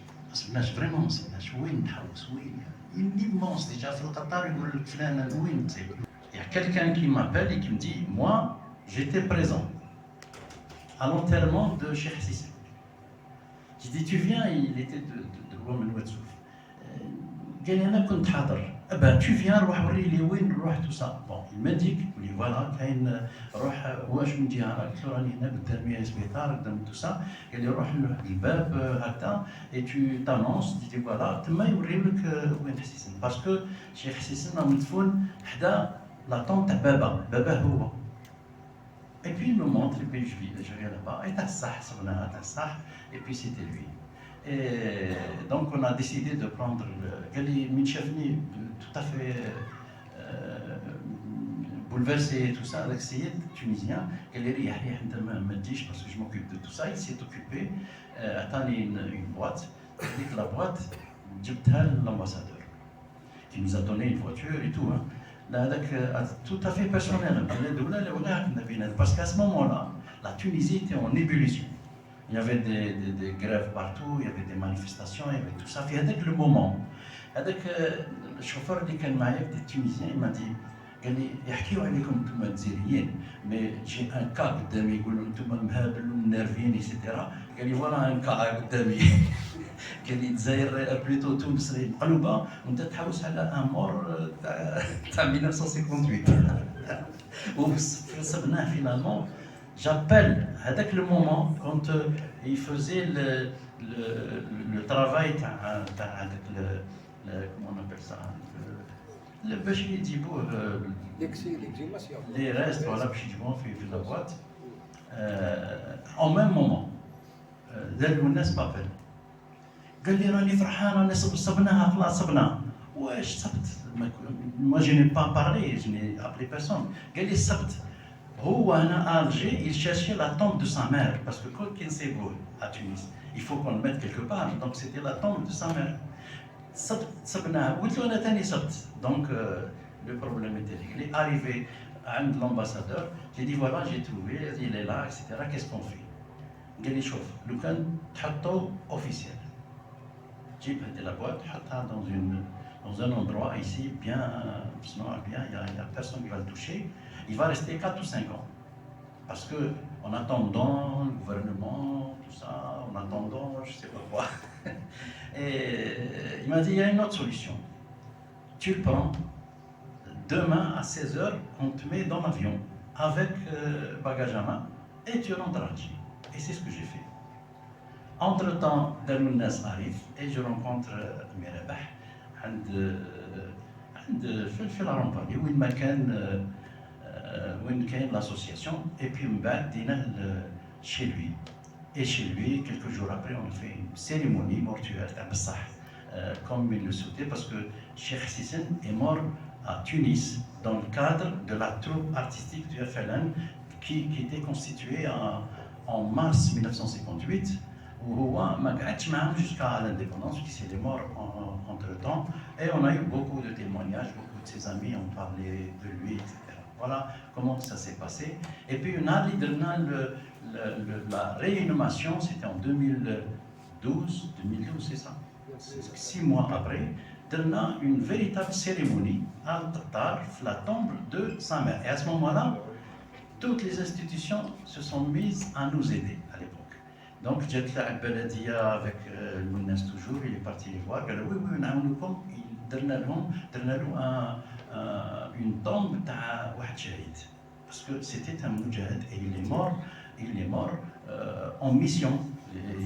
Speaker 2: vraiment ما صبناش وين نحوس وين une immense déjà في القطار يقول لك فلان وين تسيب. Il y a quelqu'un qui m'appelle et qui me dit moi j'étais présent à l'enterrement de Cheikh Sissé. J'ai dit tu viens, il était de Ouamen Ouatsouf. قال لي انا كنت حاضر. Ben tu viens روح وري لي وين نروح tout ça. Bon il m'indique لي voilà كاين روح واش من جهه قلت له راني هنا قدامي سبيطار قدام tout ça. قال لي روح للباب هكذا et tu t'annonces tu dis voilà تما يوريو لك وين حسيسن باسكو شيخ حسيسن راه مدفون حدا لا طوم تاع باباه هو. Et puis il me montre, et puis je viens là-bas, et Tassah, et puis c'était lui. Et donc on a décidé de prendre Gali Minchafni, tout à fait bouleversé, tout ça, avec Sayed tunisien, Gali Yahya Madish, parce que je m'occupe de tout ça, il s'est occupé, attendez une boîte, et la boîte, Djibtal, l'ambassadeur, qui nous a donné une voiture et tout. Hein. Tout à fait personnel, parce qu'à ce moment-là, la Tunisie était en ébullition. Il y avait des grèves partout, il y avait des manifestations, il y avait tout ça. Et avec le moment, avec le chauffeur qui était avec des Tunisiens, il m'a dit mais j'ai un cas قدامي يقولوا انتم مهابل ومنرفين etc. قال لي voilà un cas قدامي قال لي الجزائر بلوتو تونس مقلوبه وانت تحوس على ان مور تاع 1958 وصبناه فينالمون. J'appelle هذاك le moment quand il faisait le travail تاع هذاك comment on appelle ça باش يجيبوه les restes voilà باش يجيبوهم في la boîte en même moment ذلك الناس بابل قال لي راني فرحان راني صبناها خلاص صبناها. واش صبت moi je n'ai pas parlé je n'ai appelé personne. قال لي السبت هو هنا à Alger il cherchait la tombe de sa mère parce que quand كاين سيبوه à Tunis il faut qu'on le mette quelque part donc c'était la tombe de sa mère. سبت صبناها قلت له انا ثاني سبت donc le problème était réglé. Arrivé à l'ambassadeur, j'ai dit voilà j'ai trouvé il est là etc. Qu'est-ce qu'on fait? قال لي شوف لو كان تحطو officiel جيب هذه la boîte حطها dans un endroit ici bien il y a personne qui va le toucher. Il va rester 4 ou 5 ans parce que en attendant le gouvernement tout ça en attendant je sais pas quoi et il m'a dit il y a une autre solution, tu le prends demain à 16h on te met dans l'avion avec bagage à main et tu rentres à Alger. Et c'est ce que j'ai fait. Entre temps Darounas arrive et je rencontre Mirabah في la Rampanie où il y a l'association et puis chez lui. Et chez lui, quelques jours après, on fait une cérémonie mortuaire comme il le souhaitait parce que Cheikh Sissène est mort à Tunis dans le cadre de la troupe artistique du FLN qui était constituée en mars 1958 où ما قعدش معاهم jusqu'à l'indépendance puisqu'il est mort entre temps et on a eu beaucoup de témoignages, beaucoup de ses amis ont parlé de lui etc. Voilà comment ça s'est passé. Et puis on a la réinhumation, c'était en 2012 c'est ça, 6 mois après, on a une véritable cérémonie à Qatar, la tombe de sa mère. Et à ce moment-là, toutes les institutions se sont mises à nous aider à l'époque. Donc, j'ai été à Beladia avec Mounas toujours, il est parti les voir, il a dit oui, on a une tombe de Wahd Shahid. Parce que c'était un moudjahid et il est mort en mission.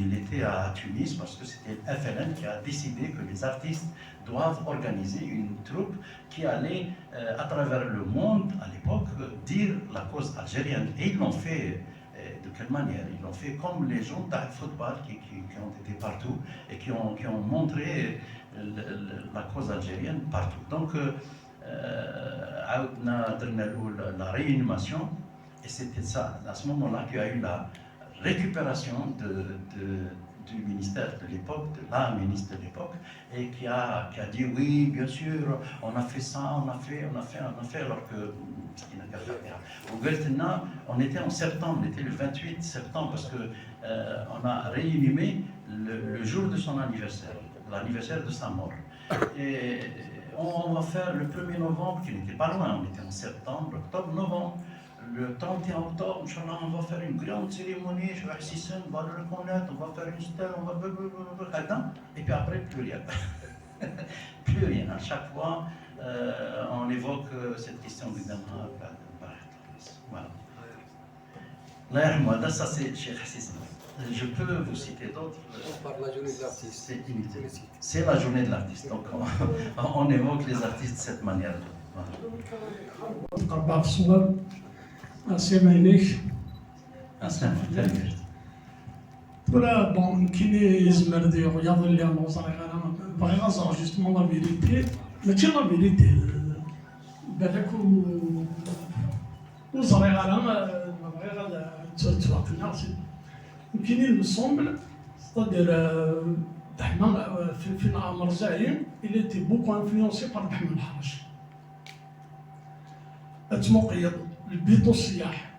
Speaker 2: Il était à Tunis parce que c'était le FLN qui a décidé que les artistes doivent organiser une troupe qui allait à travers le monde à l'époque dire la cause algérienne. Et ils l'ont fait de quelle manière? Ils l'ont fait comme les gens de football qui ont été partout et qui ont montré la cause algérienne partout. Donc, la réanimation et c'était ça, à ce moment-là qu'il y a eu la récupération du ministère de l'époque, de la ministre de l'époque, et qui a dit oui, bien sûr, on a fait ça, on a fait, alors que on était en septembre, on était le 28 septembre, parce que on a réinhumé le jour de son anniversaire, l'anniversaire de sa mort. Et on va faire le 1er novembre, qui n'était pas loin, on était en septembre, octobre, novembre. Le 31 octobre, Inch'Allah, on va faire une grande cérémonie, je vais assister, on va le reconnaître, on va faire une stèle, on va... Et puis après, plus rien. Plus rien. À chaque fois, on évoque cette question du Damar. Voilà. Ça, c'est Cheikh Hassis. Je peux vous citer d'autres. C'est la journée de l'artiste. Donc, on évoque les artistes de cette manière-là.
Speaker 11: Voilà, bon, كاين يزمر دي رياض اللي انا وصل انا باغي نهضر جوستمون لا فيريتي ماشي لا فيريتي بالك وصل انا باغي غادا توقفنا كاينين مسومبل ستادير دحمان في عمر زاين il était beaucoup influencé par دحمان الحرش اتمقيض البيض السياح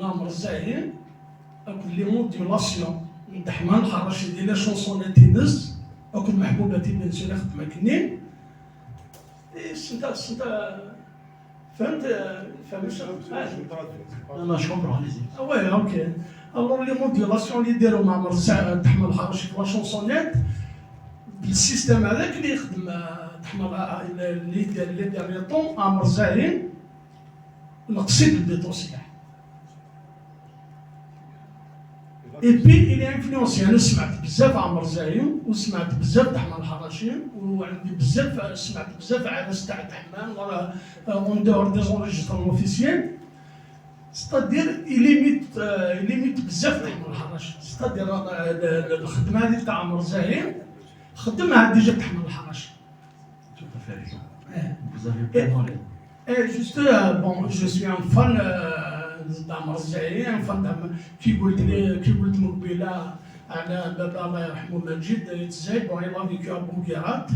Speaker 11: نعمر الزاهين اكل لي موديولاسيون دحمان الحرش ديال لي شونسونات ينز اكل محبوباتي بين سوري خدمه كنين سنتا فهمت
Speaker 2: انا شكون
Speaker 11: وي اوكي الوغ لي موديولاسيون اللي يديروا معمر الزاهين دحمان الحرش في لا شونسونات بالسيستم هذاك اللي يخدم دحمان اللي دار لي طون عمر الزاهين نقصد البيض السياح. اي بي الي انفلونسي انا سمعت بزاف عمر زايم وسمعت بزاف دحمان الحراشي وعندي بزاف سمعت بزاف عرس تاع دحمان ولا اون دور دي زونجسترمون اوفيسيال ستادير يليميت بزاف دحمان الحراشي ستادير الخدمه هذه تاع عمر زايم خدمها ديجا دحمان الحراشي. Et juste, bon, je suis un fan d'Amar Zaïri, un fan qui قلت مقبلة على بابا الله يرحمه مجيد يتزايد bon il a vécu à Bouguerat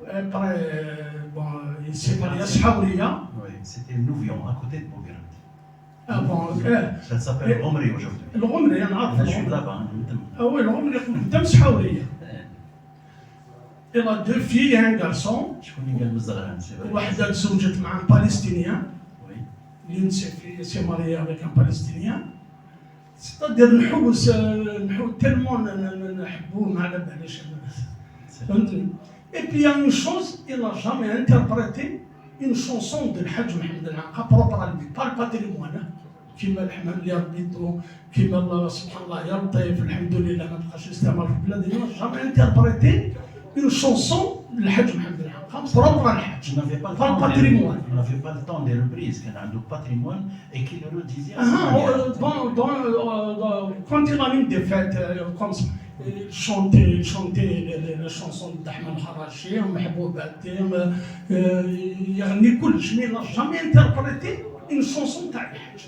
Speaker 11: après bon il s'est marié à Sahawriya.
Speaker 2: Oui, c'était Nouvion à côté de Bouguerat.
Speaker 11: Ah bon,
Speaker 2: ça s'appelle Omri aujourd'hui.
Speaker 11: الغمري أنا عارف.
Speaker 2: Je suis de là-bas.
Speaker 11: Ah oui, الغمري قدام Sahawriya. Il a deux filles et un garçon. واحدة تزوجت مع بالستينيان. اللي s'est mariée avec un palestinien. C'est-à-dire نحو tellement نحبوه ما على باليش فهمتني. Et puis il y a une chose, il n'a jamais interprété une chanson de الحاج محمد العنقا propre à lui, pas le patrimoine. كيما الحمام اللي ربيتو كيما الله سبحان الله يا لطيف الحمد لله ما بقاش يستعمر في البلاد. Il n'a jamais interprété une chanson de l'Hajj Mohamed al-Hanqam propre à l'Hajj.
Speaker 2: Il n'avait pas le temps des reprises, qu'il a un patrimoine et qu'il le redisait.
Speaker 11: Quand il a eu des fêtes comme ça, il chantait les chansons d'Ahmed Harachi, Mahboubatim, يغني كلش mais il n'a jamais interprété une chanson de l'Hajj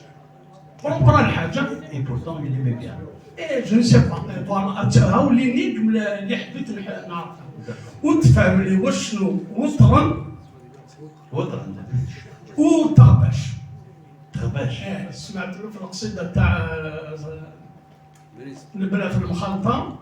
Speaker 11: propre à l'Hajj.
Speaker 2: Et pourtant il aimait bien.
Speaker 11: Et je ne sais pas, هاو اللي نيجم اللي حبيت نعرفها. وتفهم لي وشنو وطرن وطربش.
Speaker 2: طربش.
Speaker 11: سمعت له في القصيدة تاع البلا في المخلطة.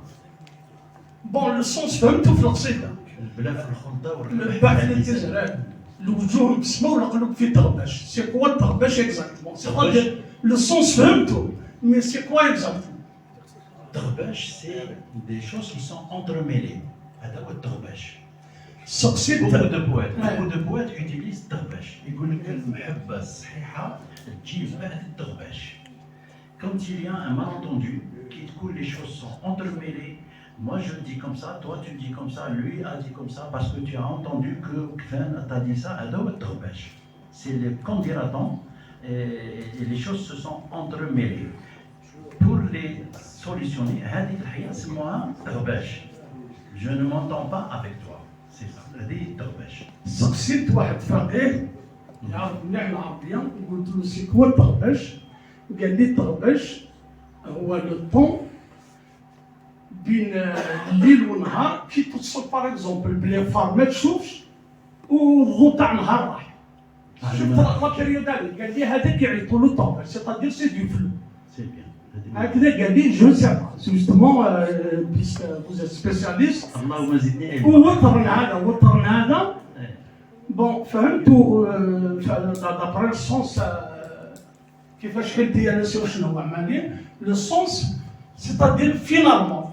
Speaker 11: بون لو سونس فهمته في القصيدة.
Speaker 2: البلا في الخلطة
Speaker 11: والرباح في التزرع. الوجوه مقسمة والقلوب في طربش. سي كوا الطربش اكزاكتومون. سي لو سونس فهمته مي سي كوا اكزاكتومون.
Speaker 2: Tarbèche, c'est des choses qui sont entremêlées. هذا هو التربش. Beaucoup de poètes utilisent tarbèche. يقول لك المحبة الصحيحة تجي بعد التربش. Quand il y a un malentendu, que les choses sont entremêlées, moi je dis comme ça, toi tu dis comme ça, lui a dit comme ça, parce que tu as entendu que Kfan t'a dit ça, هذا هو التربش. C'est les comme dira-t-on, et les choses se sont entremêlées. Pour les solutionner, هذه الحياة اسمها ترباش. Je ne m'entends pas avec toi. C'est ça. هذه ترباش.
Speaker 11: سقسيت واحد فقيه يعرف مليح العربية وقلت له سي كوا الترباش؟ قال لي الترباش هو لو طون بين الليل والنهار كي توصل باغ اكزومبل بلي فار ما تشوفش والضوء تاع النهار راح. شفت لا بيريود هذيك قال لي هذاك يعيطوا له طومبل سيتادير سي دو فلو.
Speaker 2: سي بيان.
Speaker 11: هكذا قال لي جو سي با جوستومون بيسك فوز سبيسياليست.
Speaker 2: اللهم زدني علما.
Speaker 11: ووترنا هذا بون فهمتوا دابري السونس كيفاش حلتي انا شنو هو عملي لو سونس سيتادير فينالمون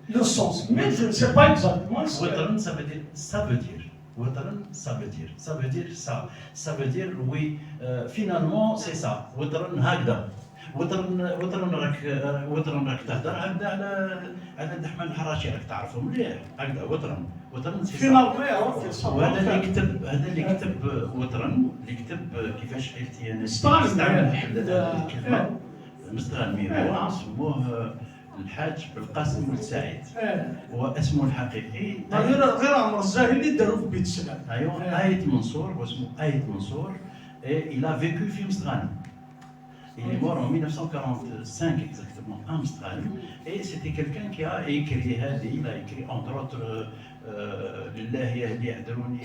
Speaker 11: le sens, mais je ne sais pas exactement.
Speaker 2: Wotran, ça veut dire, ça veut dire. Wotran, ça veut dire, ça veut dire ça. Ça veut dire, oui, finalement, c'est ça. Wotran, هكذا. وترن راك تهدر هكذا على دحمان الحراشي راك تعرفهم مليح هكذا وترن سي هذا اللي كتب وترن اللي كتب كيفاش حيلتي انا استعمل الكلمه مستغنمي هو سموه الحاج بالقاسم بن هو اسمه الحقيقي
Speaker 11: غير عمر الزاهي اللي داروا في بيت السلام.
Speaker 2: ايوه آية منصور واسمه آية منصور et il a vécu في مستغانم. Il est mort en 1945 exactement à Amsterdam et c'était quelqu'un qui a écrit il a écrit entre autres لله يهدي يعذروني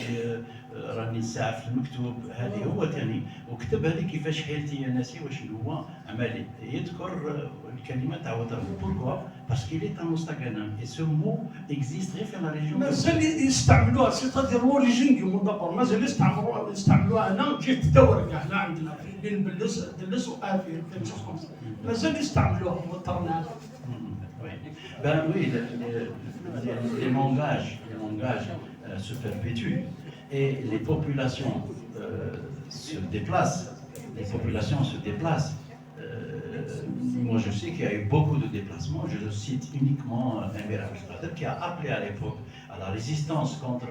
Speaker 2: راني ساعة في المكتوب هذه هو ثاني وكتب هذه كيفاش حيلتي يا ناسي واش هو عملي يذكر الكلمة تاع وترن بوركوا باسكو il est un مستغانم et ce mot existe غير في la région
Speaker 11: مازال يستعملوها سيتادير اوريجين ديال دابور مازال يستعملوها هنا كيف تدور كاع هنا عندنا بين دلس وافير كنشوفهم مازال يستعملوها وترن هذا.
Speaker 2: Ben oui, les langages se perpétuent et les populations se déplacent. Moi, je sais qu'il y a eu beaucoup de déplacements. Je cite uniquement Emir Abdelkader qui a appelé à l'époque à la résistance contre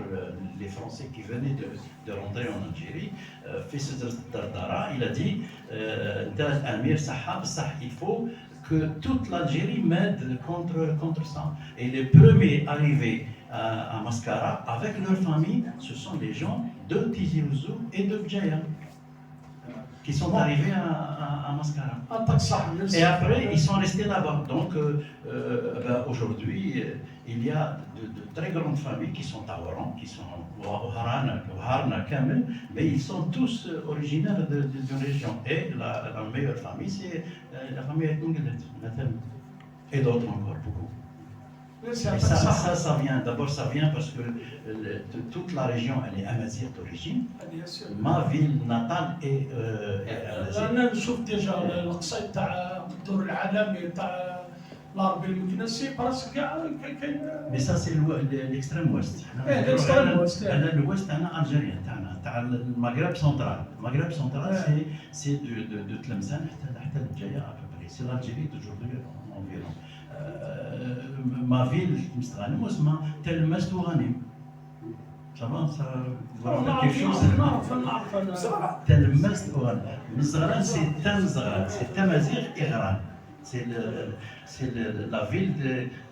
Speaker 2: les Français qui venaient de rentrer en Algérie. Fils Dardara, il a dit Amir Sahab, il faut que toute l'Algérie m'aide contre ça. Et les premiers arrivés à Mascara avec leur famille, ce sont les gens de Tizi Ouzou et de Bdjaya qui sont arrivés à Mascara. Et après, ils sont restés là-bas. Donc, aujourd'hui, il y a de très grandes familles qui sont à Oran, qui sont au Harna Kamel, mais ils sont tous originaires d'une région. Et la meilleure famille, c'est la famille Etnungelet, et d'autres encore, beaucoup. Et ça vient, d'abord ça vient parce que toute la région elle est amazigh d'origine. Ma ville natale est amazigh.
Speaker 11: أنا نشوف ديجا القصيد تاع الدور العالمي تاع العربي المكنسي براسك كاع كاين.
Speaker 2: Mais ça c'est l'extrême ouest.
Speaker 11: l'extrême ouest.
Speaker 2: أنا l'ouest أنا algérien تاع المغرب سنترال. المغرب سنترال c'est de Tlemcen حتى الجاية à peu près. C'est l'Algérie d'aujourd'hui environ. Ma ville مستغانم اسمها تل مست وغنيم. Ça va, ça vous rappelle quelque chose? تل مست وغنيم. مزغران c'est Tamzghan, c'est Tamazigh et Gharan. C'est la ville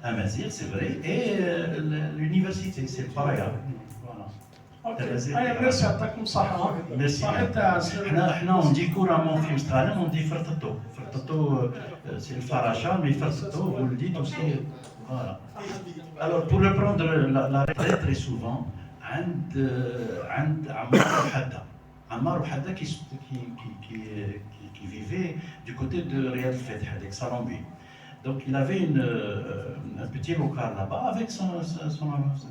Speaker 2: d'Amazigh, c'est vrai, et l'université, c'est le Paraya.
Speaker 11: Merci يعطيكم الصحة.
Speaker 2: Merci. احنا on dit couramment في مستغانم on dit فرططو. فرططو c'est le faracha, mais فرططو vous le dites aussi. Voilà. Alors pour reprendre la retraite très souvent, عند عمار وحدة. عمار وحدة qui vivait du côté de Riyad el-Feth, avec Salambi. Donc il avait un petit local là-bas avec son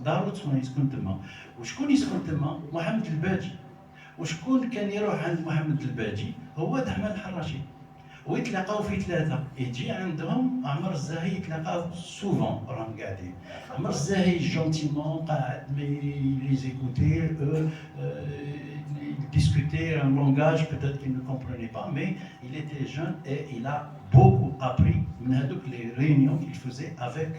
Speaker 2: دار يسكن تما. وشكون يسكن تما؟ محمد الباجي. وشكون كان يروح عند محمد الباجي؟ هو دحمان الحراشي. ويتلاقاو في ثلاثة، يجي عندهم عمر الزاهي يتلاقاو سوفون راهم قاعدين. عمر الزاهي جونتيمون قاعد les écoutait, il discutait un langage peut-être qu'il ne comprenait pas, mais il était jeune et il a beaucoup appris من هذوك les réunions qu'il faisait avec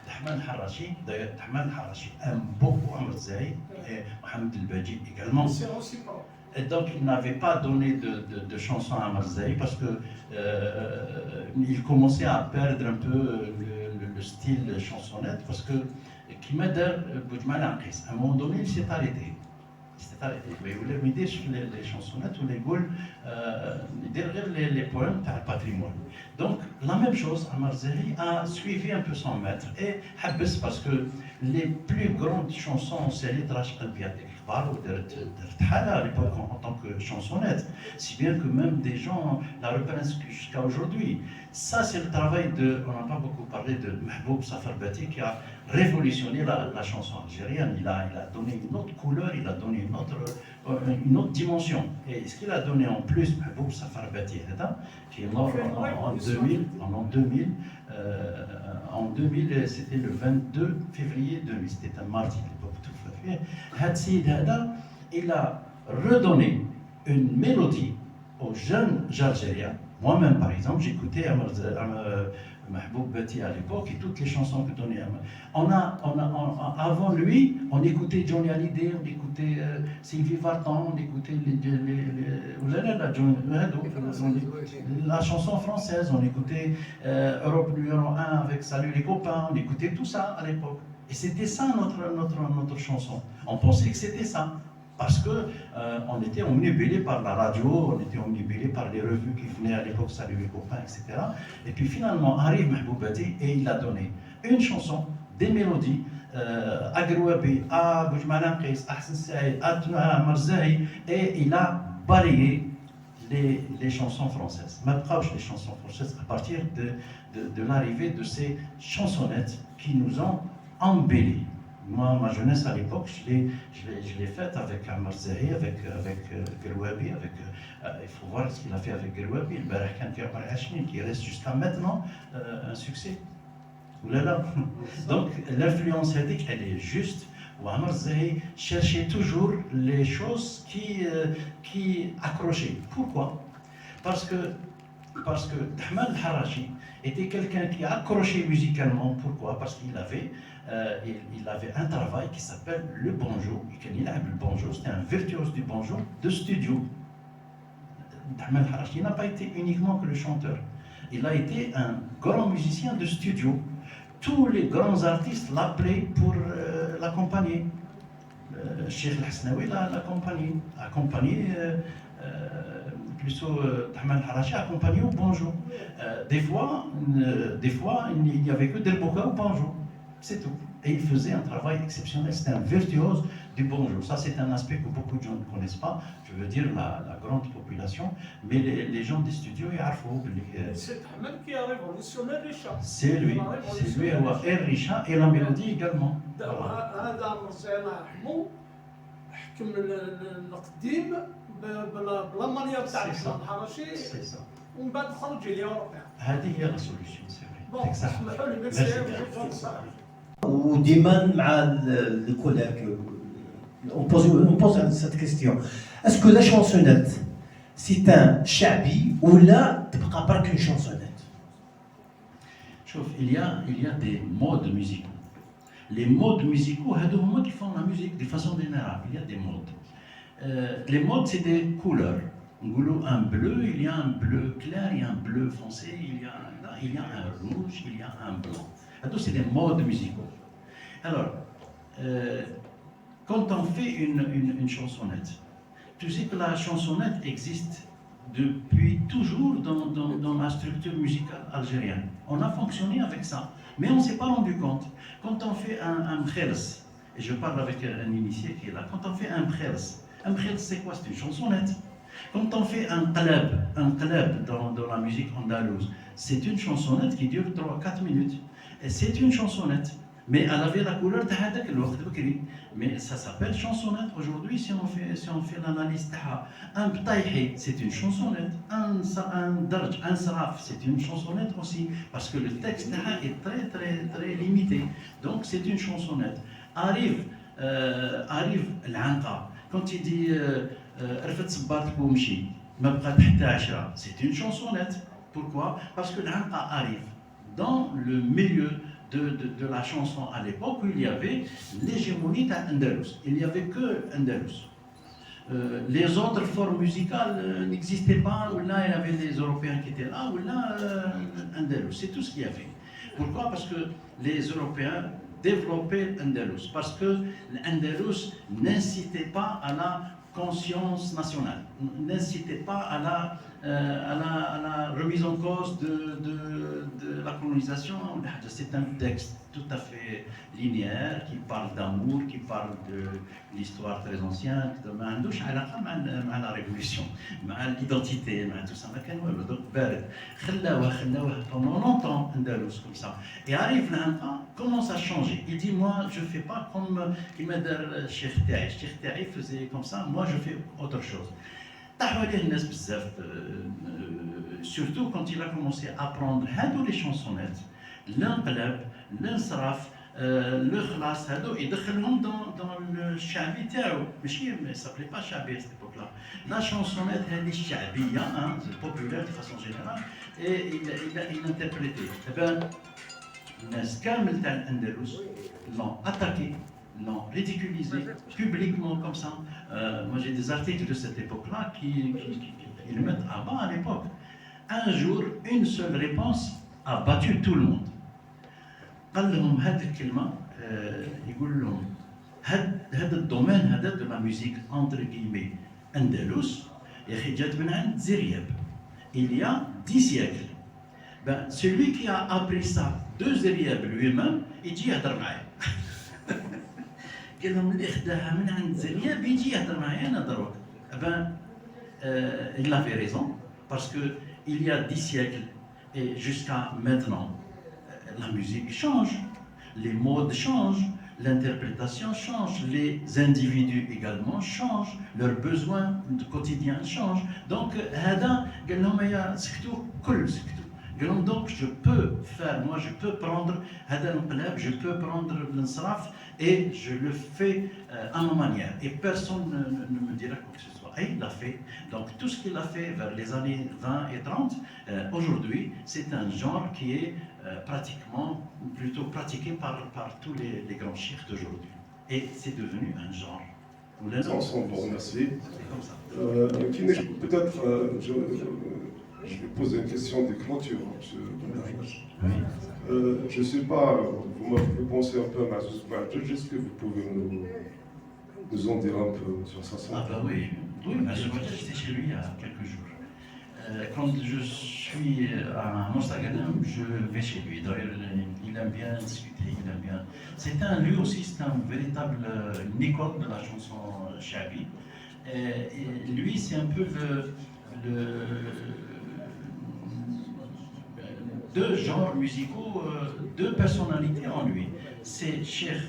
Speaker 2: Dahman Harachi. D'ailleurs Dahman Harachi aime beaucoup Amr Zahi et Mohamed El Badji également. Et donc il n'avait pas donné de chansons à Amr Zahi parce que il commençait à perdre un peu le style chansonnette parce que Kimader Boudjman Aqis, à un moment donné il s'est arrêté. c'était arrêté. ولا ما يديرش لي شانسونات ولا يقول يدير غير les poèmes تاع الباتريمون. Donc la même chose, Amar Zahi a suivi un peu son maître et حبس parce que les plus grandes chansons c'est les Rach Qalbi هذيك الكبار ودرت حالة à l'époque en tant que chansonnette, si bien que même des gens la reconnaissent jusqu'à aujourd'hui. Ça c'est le travail de, on n'a pas beaucoup parlé de Mahboub Safarbati qui a révolutionné la chanson algérienne. Il a donné une autre couleur, il a donné une autre dimension. Et ce qu'il a donné en plus, Mahboub Safarbati, qui est mort en 2000, en 2000, c'était le 22 février 2000, c'était un mardi à l'époque tout fait. Il a redonné une mélodie aux jeunes Algériens. Moi-même, par exemple, j'écoutais Mahboub Bati à l'époque et toutes les chansons que donnait avant lui, on écoutait Johnny Hallyday, on écoutait Sylvie Vartan, on écoutait la chanson française, on écoutait Europe numéro 1 avec Salut les copains, on écoutait tout ça à l'époque. Et c'était ça notre chanson. On pensait que c'était ça. Parce qu'on était omnibulé par la radio, on était omnibulé par les revues qui venaient à l'époque, Salut les copains, etc. Et puis finalement arrive Mahboub Bati et il a donné une chanson, des mélodies, à Grouabi, à Boujmalan Qais, à Hassan Saïd, à Amar Zahi, et il a balayé les chansons françaises. Maintenant, les chansons françaises à partir de l'arrivée de ces chansonnettes qui nous ont embellis. Moi, ma jeunesse à l'époque, je l'ai faite avec Amar Zahi, avec Grouabi, il faut voir ce qu'il a fait avec Grouabi, le Barah Khan Omar Hachmi, qui reste jusqu'à maintenant un succès. Oulala. Donc l'influence éthique, elle est juste. Amar Zahi cherchait toujours les choses qui accrochaient. Pourquoi? Parce que Ahmed Harachi était quelqu'un qui accrochait musicalement. Pourquoi? Parce qu'il avait un travail qui s'appelle le banjo. Le banjo, c'était un virtuose du banjo de studio. Ahmed Harachi n'a pas été uniquement que le chanteur. Il a été un grand musicien de studio. Tous les grands artistes l'appelaient pour l'accompagner. Cheikh El-Hasnaoui l'a accompagné. Plutôt Ahmed Harachi accompagné au banjo. Des fois, il n'y avait que Delboka au banjo. C'est tout. Et il faisait un travail exceptionnel. C'était un virtuose du banjo. Ça, c'est un aspect que beaucoup de gens ne connaissent pas. Je veux dire la grande population. Mais les gens des studios, ils savent.
Speaker 11: C'est Ahmed qui a révolutionné Richa.
Speaker 2: C'est lui. Et Richa et la mélodie également.
Speaker 11: هذا مرزينا حمو حكم القديم بلا مانيا تاع الحرشي ومن بعد خرج لي اوروبا.
Speaker 2: هذه هي لا سوليسيون سي فري.
Speaker 11: اسمحوا لي ميرسي.
Speaker 12: وديما مع les collègues on pose cette question. Est-ce que la chansonnette c'est un شعبي ولا تبقى برك une chansonnette?
Speaker 2: شوف, il y a des modes musicaux. Les modes musicaux, c'est eux qui font la musique de façon générale. Il y a des modes. Les modes, c'est des couleurs. Un bleu, il y a un bleu clair, il y a un bleu foncé, il y a un rouge, il y a un blanc. C'est des modes musicaux. Alors, quand on fait une chansonnette, tu sais que la chansonnette existe depuis toujours dans la structure musicale algérienne. On a fonctionné avec ça, mais on ne s'est pas rendu compte. Quand on fait un mkhels, et je parle avec un initié qui est là, quand on fait un mkhels c'est quoi? C'est une chansonnette. Quand on fait un qalab dans la musique andalouse, c'est une chansonnette qui dure 3-4 minutes. Et c'est une chansonnette. Mais elle avait la couleur de Hadak el-Wakht. Mais ça s'appelle chansonnette. Aujourd'hui, si on fait l'analyse, un ptaïhi, c'est une chansonnette. Un darj, un saraf, c'est une chansonnette aussi. Parce que le texte est très, très, très limité. Donc, c'est une chansonnette. Arrive l'anqa. Quand il dit Rfat Sabbat Boumchi, c'est une chansonnette. Pourquoi? Parce que l'anqa arrive dans le milieu de la chanson à l'époque où il y avait l'hégémonie d'Andalus. Il n'y avait que Andalus. Les autres formes musicales n'existaient pas, ou là il y avait les Européens qui étaient là, ou là Andalus. C'est tout ce qu'il y avait. Pourquoi? Parce que les Européens développer l'Andalous, parce que l'Andalous n'incitait pas à la conscience nationale, n'incitait pas à la remise en cause de la colonisation. C'est un texte tout à fait linéaire qui parle d'amour, qui parle de l'histoire très ancienne, ما عندوش علاقة مع la révolution, مع l'identité, مع tout ça. ما كان والو، donc بارد. خلاوه pendant longtemps Andalous comme ça. Et arrive là un temps, commence à changer. Il dit moi je fais pas comme كيما دار الشيخ تاعي. الشيخ تاعي faisait comme ça, moi je fais autre chose. طاحوا عليه الناس بزاف، surtout quand il a commencé à prendre هادو les chansonnettes، l'enqlab، l'ensraf، le khlas، هادو يدخلهم dans le الشعبي تاعو، ماشي ما s'appelait pas شعبي à cette époque-là. La chansonnette هذه الشعبية populaire de façon générale، et il interprétait. Eh ben الناس كامل تاع الأندلس l'ont attaqué، l'ont ridiculisé publiquement comme ça. Moi j'ai des articles de cette époque-là qui le mettent à bas à l'époque. Un jour, une seule réponse a battu tout le monde. قال لهم هذه الكلمة، يقول لهم هذا الدومين هذا de la musique entre guillemets أندلس يا أخي جات من عند زرياب il y a 10 siècles. Ben, celui qui a appris ça de Zeriab lui-même, يجي يهضر معايا. قال لهم اللي خداها من عند زرياب يجي يهضر معايا انا دروك. Ben, il avait raison, parce que il y a 10 siècles et jusqu'à maintenant, la musique change, les modes changent, l'interprétation change, les individus également changent, leurs besoins quotidiens changent. Donc, هذا قال لهم يا سكتوا كل سكتوا. Donc je peux faire, moi je peux prendre هذا الانقلاب, je peux prendre l'ensraf et je le fais à ma manière. Et personne ne me dira quoi que ce soit. Et il l'a fait. Donc tout ce qu'il a fait vers les années 20 et 30, aujourd'hui, c'est un genre qui est pratiquement, plutôt pratiqué par tous les grands chiites d'aujourd'hui. Et c'est devenu un genre.
Speaker 6: Ensemble, vous remercie.
Speaker 2: C'est comme ça.
Speaker 6: Peut-être, je vais poser une question de clôture, monsieur.
Speaker 2: Oui.
Speaker 6: Je ne sais pas, vous m'avez pensé un peu à Mazouz Bouadjadj, est-ce que vous pouvez nous en dire un peu sur sa santé?
Speaker 2: Ah bah oui, Mazouz Bouadjadj, j'étais chez lui il y a quelques jours. Quand je suis à Mostaganem, je vais chez lui. D'ailleurs, il aime bien discuter, il aime bien. Lui aussi, c'est un véritable icône de la chanson chabi. Et lui, c'est un peu deux genres musicaux, deux personnalités en lui. C'est Cheikh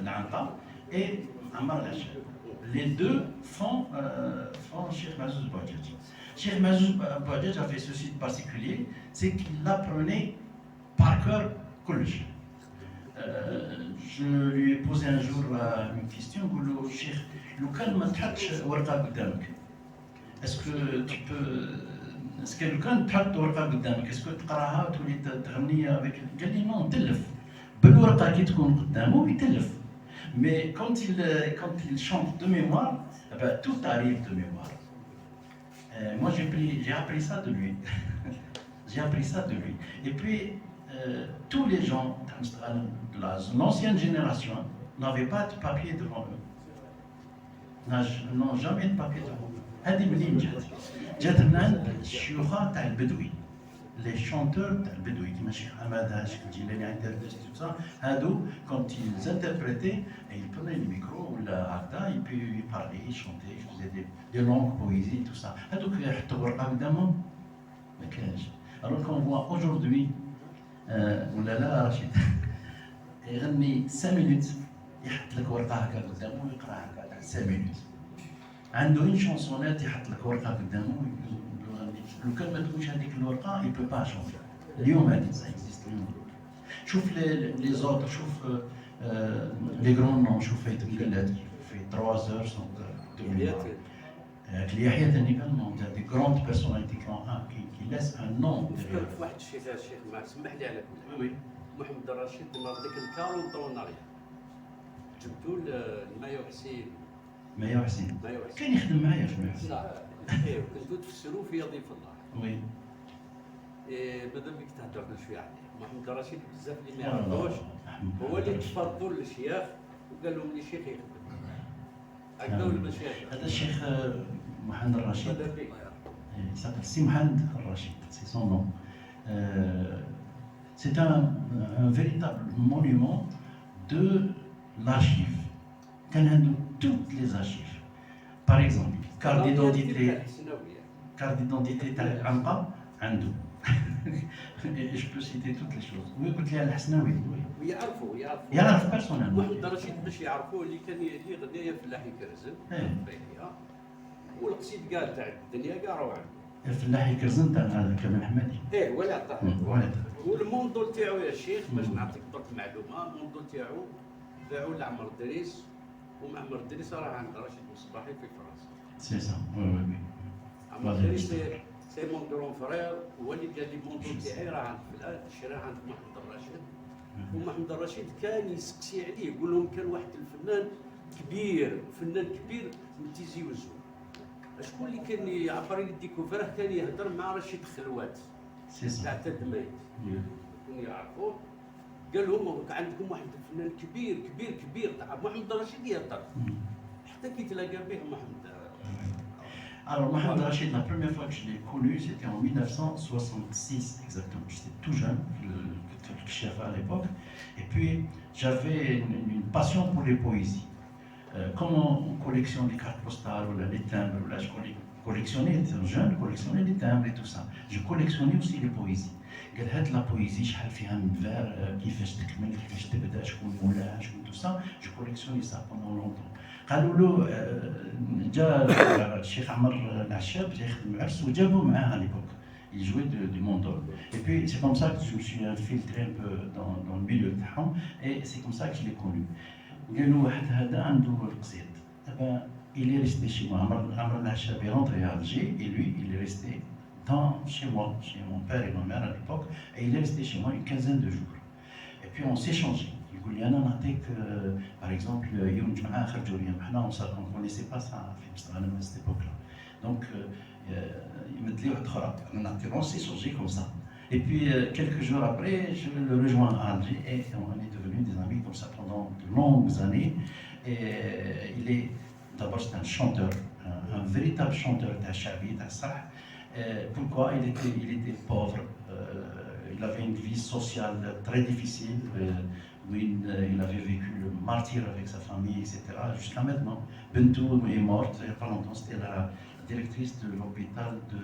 Speaker 2: Nanta et Ammar Ghachab. Les deux font Cheikh Mazouz Bouadjadj. Cheikh Mazouz Bouadjadj a fait ceci de particulier, c'est qu'il apprenait par cœur Kulj. Je lui ai posé un jour une question, je lui ai dit, Cheikh, est-ce que tu peux... Est-ce que كان تحط ورقة قدامك اسكو تقراها وتولي تغني avec قال لي non تلف بالورقة كي تكون قدامه يتلف mais quand il chante de mémoire ben, tout arrive de mémoire. Moi j'ai appris ça de lui. J'ai appris ça de lui. Et puis tous les gens de l'ancienne génération n'avaient pas de papier devant eux, n'ont jamais de papier devant eux. هذه منين جات من عند الشيوخ تاع البدوي، les chanteurs تاع البدوي كيما الشيخ حماد الشيخ الجيلاني هادو quand ils interprétaient et ils prenaient le micro ولا هكذا et puis ils parlaient, ils chantaient, ils faisaient des longues poésies tout ça. هادوك يحطوا ورقة قدامهم ما كانش. Alors qu'on voit aujourd'hui ولا لا رشيد يغني 5 minutes يحط لك ورقة هكا قدامه ويقرا هكا 5 minutes. عنده une chansonnette يحط لك ورقه قدامه لو كان ما تكونش هذيك الورقه il peut pas changer. اليوم هذه ça existe اليوم. شوف les autres، شوف les grands noms، شوف فايت مقلات في 3 heures sont كليحية également des grandes personnalités qui laissent un nom.
Speaker 13: واحد الشيء تاع الشيخ معك سمح لي على كل.
Speaker 2: وي
Speaker 13: محمد الرشيد مرة ديك الكارو نطروناريا جبتو لمايو حسين.
Speaker 2: مايو حسين كان يخدم معايا في المعهد.
Speaker 13: صح. ايوا كنتو تفسروا في ضيف الله.
Speaker 2: وي
Speaker 13: ماذا بك تهضر لنا شويه عليه محمد رشيد بزاف اللي ما يعرفوش هو اللي تفضلوا للشيخ وقال لهم لي شيخ يخدم هكذا ولا ماشي هكذا؟
Speaker 2: هذا الشيخ محمد الرشيد سي محمد الرشيد سي سون نون c'est un véritable monument de l'archive. كان عنده toutes les archives. Par exemple, carte d'identité تاع عنقة عنده. Et je peux citer toutes les choses. Oui, قلت لها الحسناوي. يعرف personnellement.
Speaker 13: محمد الرشيد باش يعرفوه اللي كان يدير غنايه فلاحي كرزن. والقصيد كاع تاع الدنيا كاع راهو عنده.
Speaker 2: فلاحي كرزن تاع كامل حمادي.
Speaker 13: ولا والموندول تاعو يا شيخ باش نعطيك برك معلومه الموندول تاعو باعوا لعمر الدريس ومعمر الدريس راه عند رشيد مصباحي في فرنسا.
Speaker 2: سي سا وي وي.
Speaker 13: عمر الدريس سي مون كرون فرير هو اللي قال لي الموندول تاعي راه عند فلان شراه عند محمد الرشيد. ومحمد الرشيد كان يسقسي عليه يقول لهم كان واحد الفنان كبير من تيزي وزول. شكون اللي كان يعبر لي الديكوفير كان يهضر مع رشيد خلوات تاع تدميت كون يعرفوه قال لهم عندكم واحد الفنان كبير تاع محمد الرشيد يهضر حتى كي تلاقى به محمد.
Speaker 2: Alors Mohamed Rachid, la première fois que je l'ai connu, c'était en 1966 exactement. J'étais tout jeune, le chef à l'époque. Et puis j'avais une passion pour les poésies. Comme on collectionne les cartes postales ou les timbres, là je collectionnais, étant jeune, collectionnais les timbres et tout ça. Je collectionnais aussi les poésies. قال هاد لا بويزي شحال فيها من فار كيفاش تكمل كيفاش تبدا شكون مولاها شكون تو سا جو كوليكسيوني سا بوندون لونتون. قالوا له جا الشيخ عمر العشاب جا يخدم عرس وجابوا معاه à l'époque. Il jouait du mondol. Et puis c'est comme ça que je me suis infiltré un peu dans le milieu تاعهم et c'est comme ça que je l'ai connu. قالوا واحد هذا عنده القصيد. دابا il est resté chez moi. عمر العشاب est rentré à Alger et lui il est resté chez moi, chez mon père et ma mère à l'époque, et il est resté chez moi une quinzaine de jours. Et puis on s'est changé. Il dit, par exemple, on ne connaissait pas ça à cette époque-là. Donc, il me dit, on s'est changé comme ça. Et puis, quelques jours après, je le rejoins à Alger et on est devenus des amis comme ça pendant de longues années. Et d'abord, c'est un chanteur, un véritable chanteur d'Achabi, d'Assah. Pourquoi il était pauvre, il avait une vie sociale très difficile, où il avait vécu le martyre avec sa famille, etc. Jusqu'à maintenant. Bentou est morte il n'y a pas longtemps, c'était la directrice de l'hôpital de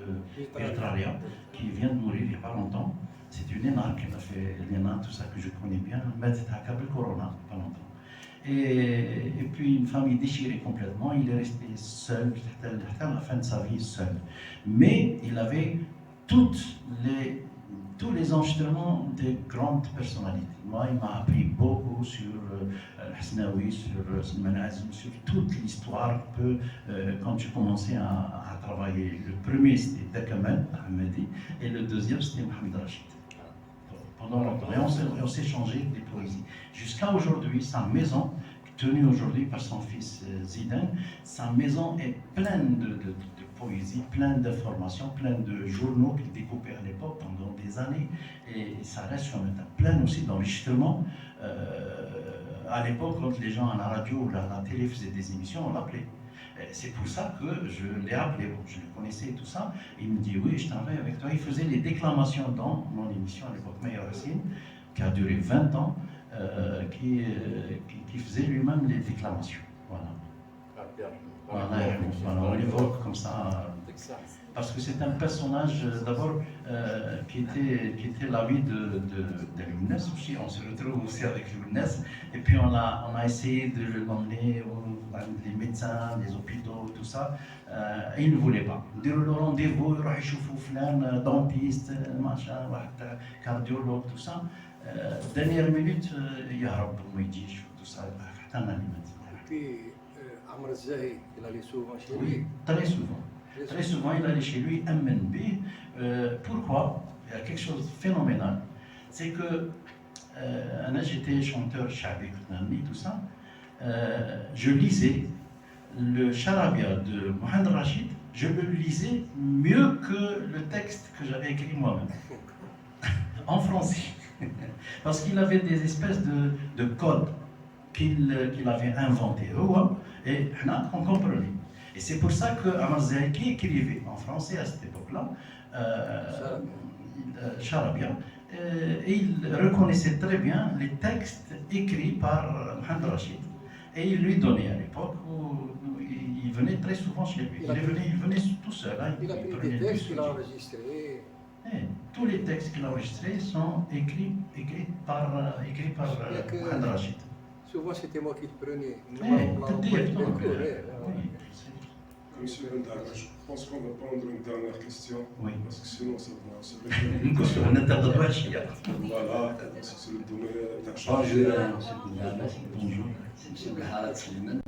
Speaker 2: Ertraria, qui vient de mourir il n'y a pas longtemps. C'est une énarque, elle a fait l'ENA, tout ça que je connais bien, mais c'était à Kabul Corona, il n'y a pas longtemps. Et puis une famille déchirée complètement, il est resté seul, à la fin de sa vie seul. Mais il avait tous les enregistrements des grandes personnalités. Moi, il m'a appris beaucoup sur Hasnaoui, sur Salman Azim, sur toute l'histoire que quand j'ai commencé à travailler. Le premier c'était Dakaman Ahmadi et le deuxième c'était Mohamed Rachid. Pendant longtemps. Et on s'est changé des poésies. Jusqu'à aujourd'hui, sa maison, tenue aujourd'hui par son fils Zidane, sa maison est pleine de poésie, pleine d'informations, pleine de journaux qu'il découpait à l'époque pendant des années. Et ça reste sur le temps. Plein aussi d'enregistrements. À l'époque, quand les gens à la radio ou à la télé faisaient des émissions, on l'appelait. C'est pour ça que je l'ai appelé, je le connaissais et tout ça. Il me dit oui, je travaille avec toi. Il faisait les déclamations dans mon émission à l'époque, Meilleur Racine, qui a duré 20 ans, qui faisait lui-même les déclamations. Voilà. Voilà, on l'évoque comme ça. Parce que c'est un personnage d'abord qui était l'ami de Younes aussi. On se retrouve aussi avec Younes. Et puis on a essayé de l'emmener les médecins, les hôpitaux, tout ça. Et il ne voulait pas. Dire le rendez-vous, il y a un dentiste, machin, cardiologue, tout ça. Dernière minute, il y a un يجيش tout ça.
Speaker 13: Amr Zahi, il allait souvent chez lui.
Speaker 2: Oui, très souvent. Très souvent, il allait chez lui, MNB. Pourquoi? Il y a quelque chose de phénoménal. C'est que j'étais chanteur Chabi, tout ça. Je lisais le charabia de Mohamed Rachid je le lisais mieux que le texte que j'avais écrit moi-même, en français. Parce qu'il avait des espèces de codes qu'il avait inventés, et on comprenait. Et c'est pour ça que Amar Zaiki écrivait en français à cette époque-là, Charabia, et il reconnaissait très bien les textes écrits par Mohamed Rachid. Et il lui donnait à l'époque où il venait très souvent chez lui. Il venait tout seul.
Speaker 14: Il a pris des textes qu'il a enregistrés.
Speaker 2: Tous les textes qu'il a enregistrés sont écrits par Mohamed Rachid.
Speaker 14: Souvent c'était moi qui le prenais.
Speaker 6: Monsieur Bendamesh, je pense qu'on va prendre une dernière question.
Speaker 2: Oui.
Speaker 6: Parce que sinon, ça va.
Speaker 2: Une question, on n'interdit pas.
Speaker 6: Voilà, c'est le domaine
Speaker 15: Bonjour, c'est M. Belharat Slimane.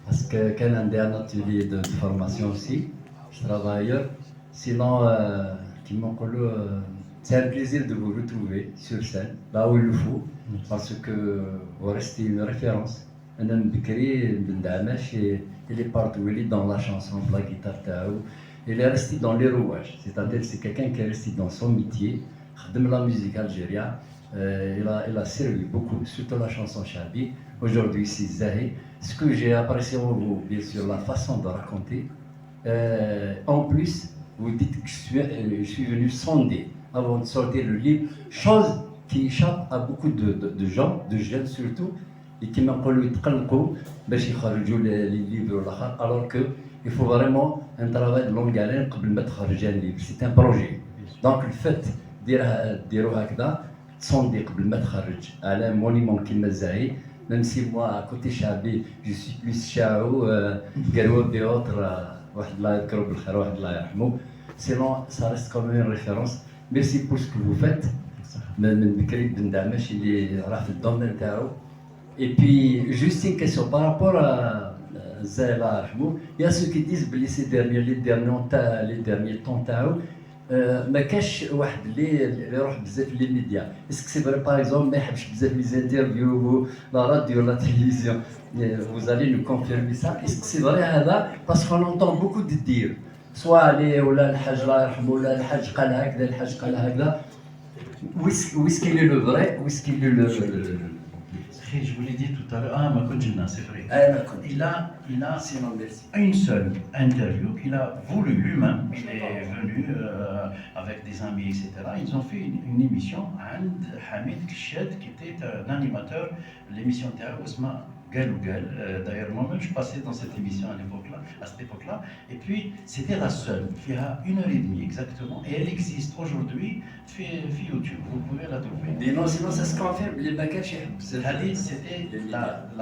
Speaker 15: Parce que كان عندي un atelier de formation aussi, je travaille ailleurs. Sinon, c'est un plaisir de vous retrouver sur scène, là où il le faut, parce que vous restez une référence. أنا بكري بن دعماش il est partout, il est dans la chanson, la guitare تاعو. Il est resté dans les rouages, c'est-à-dire c'est quelqu'un qui est resté dans son métier, خدم la musique algérienne. Il a servi beaucoup, surtout la chanson chabi. Aujourd'hui, c'est Zahi. Ce que j'ai apprécié en vous, bien sûr, la façon de raconter. En plus, vous dites que je suis venu sonder avant de sortir le livre, chose qui échappe à beaucoup de gens, de jeunes surtout, et qui m'ont يتقلقوا باش يخرجوا les livres والآخر, alors que il faut vraiment un travail de longue haleine قبل ما تخرج un livre. C'est un projet. Donc le fait ديروا هكذا تصوندي قبل ما تخرج على مونيمون كيما الزاهي, même si moi à côté شعبي je suis plus شاعو قروبي autre واحد الله يذكره بالخير واحد الله يرحمه. Sinon ça reste quand même une référence. Merci pour ce que vous faites. من بكري بن دعماش اللي راه في الدومين تاعو. Et puis, juste une question par rapport à Zahra Ahmou, il y a ceux qui disent que les derniers temps, ما كاش واحد اللي يروح بزاف لي ميديا. Est-ce que c'est vrai par exemple ما يحبش بزاف لي انترفيو لا راديو لا télévision? Vous allez nous confirmer ça? Est-ce que c'est vrai هذا? Parce qu'on entend beaucoup de dire soit عليه ولا الحاج الله يرحمه ولا الحاج قال هكذا الحاج قال هكذا. Où est-ce qu'il est le vrai? Où est-ce qu'il est le
Speaker 2: Je vous l'ai dit tout à l'heure, c'est vrai. Il a une seule interview qu'il a voulu lui-même. Il est venu avec des amis, etc. Ils ont fait une émission avec Hamid Kiched, qui était un animateur. L'émission était Galou Gal. D'ailleurs, moi-même, je passais dans cette émission à cette époque-là. Et puis, c'était la seule. Il y a 1h30 exactement. Et elle existe aujourd'hui sur YouTube. Vous pouvez la trouver.
Speaker 15: Mais non, sinon ça se confirme. Les bagages,
Speaker 2: c'était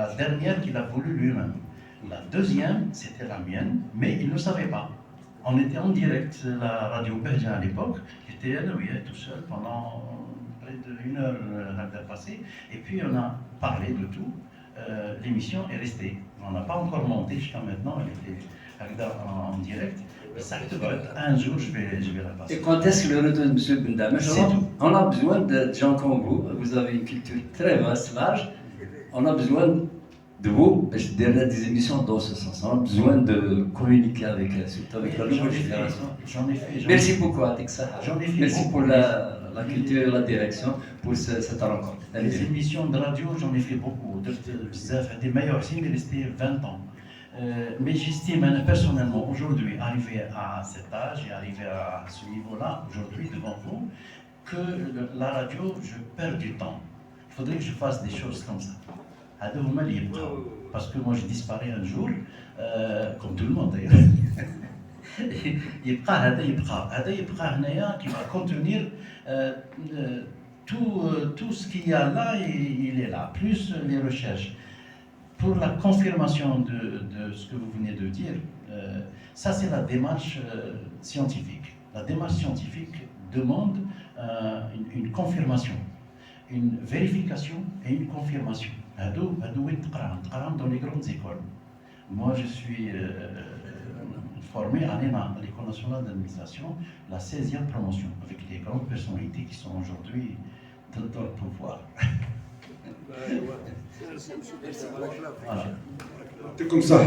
Speaker 2: la dernière qu'il a voulu lui-même. La deuxième, c'était la mienne, mais il ne le savait pas. On était en direct, la radio belge à l'époque. J'étais tout seul pendant près d'1 heure passée. Et puis, on a parlé de tout. L'émission est restée. On n'a pas encore monté jusqu'à maintenant, elle était en direct. Mais ça peut-être un jour, je vais la passer.
Speaker 15: Et quand est-ce que le retour de M. Bendamesh? On a besoin de gens comme vous. Vous avez une culture très vaste, large. On a besoin de vous. Je dirais des émissions dans ce sens. On a besoin de communiquer avec, surtout avec la nouvelle génération. Merci beaucoup, Atik Sahar. Merci pour la culture, la direction, pour cette rencontre.
Speaker 2: Les émissions de radio, j'en ai fait beaucoup. Des meilleurs, il est resté 20 ans. Mais j'estime personnellement, aujourd'hui, arrivé à cet âge et arrivé à ce niveau-là, aujourd'hui, devant vous, que la radio, je perds du temps. Il faudrait que je fasse des choses comme ça. Parce que moi, je disparais un jour, comme tout le monde d'ailleurs. هذا يبقى هنايا qui va contenir tout ce qu'il y a là, il est là, plus les recherches. Pour la confirmation de ce que vous venez de dire, ça c'est la démarche scientifique. La démarche scientifique demande une confirmation, une vérification et une confirmation. Dans les grandes écoles. Moi je suis formé à l'ENA, l'École nationale d'administration, la 16e promotion, avec les grandes personnalités qui sont aujourd'hui dans le pouvoir. Voilà.
Speaker 6: Comme ça,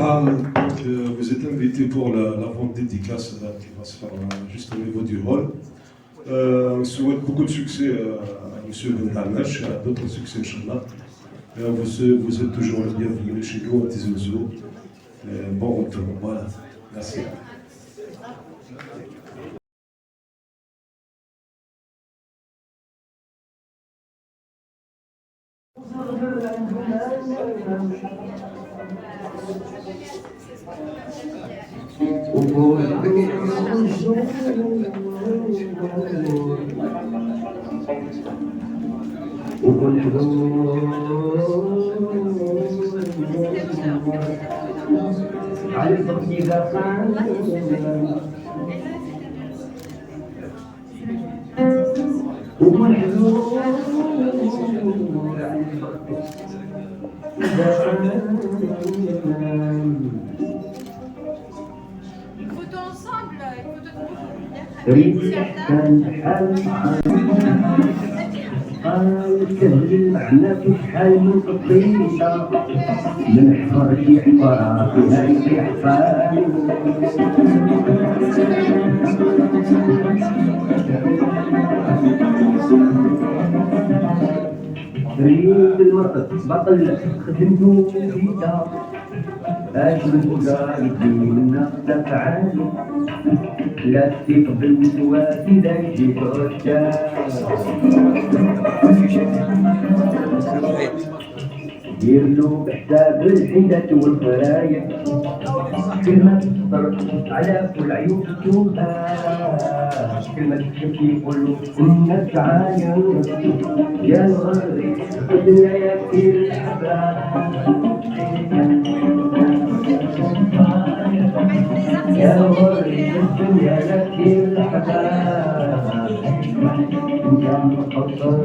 Speaker 6: vous êtes invité pour la vente dédicace qui va se faire juste au niveau du hall. On souhaite beaucoup de succès à M. Bendarnache et à d'autres succès, Inch'Allah. Vous êtes toujours le bienvenu chez nous à Tizouzou. Bon retour, voilà. Merci.
Speaker 16: Une photo ensemble, une photo
Speaker 17: تهلي معنا في شحال من قصيدة من حفر شي حفرة فيها شي حفار ريت المرأة بطل خدمتو فيدا اش من قايدي منا تفعال لا تقبل سواد يجيك ديرلو بحساب الحدة والخرايا كلمة تسطر على كل عيوب تشوفها كلمة تكشف يقولوا كنا تعايا يا الغريب خدنا يا كثير الحباب يا غريب الدنيا يا كثير الحباب يا مقصر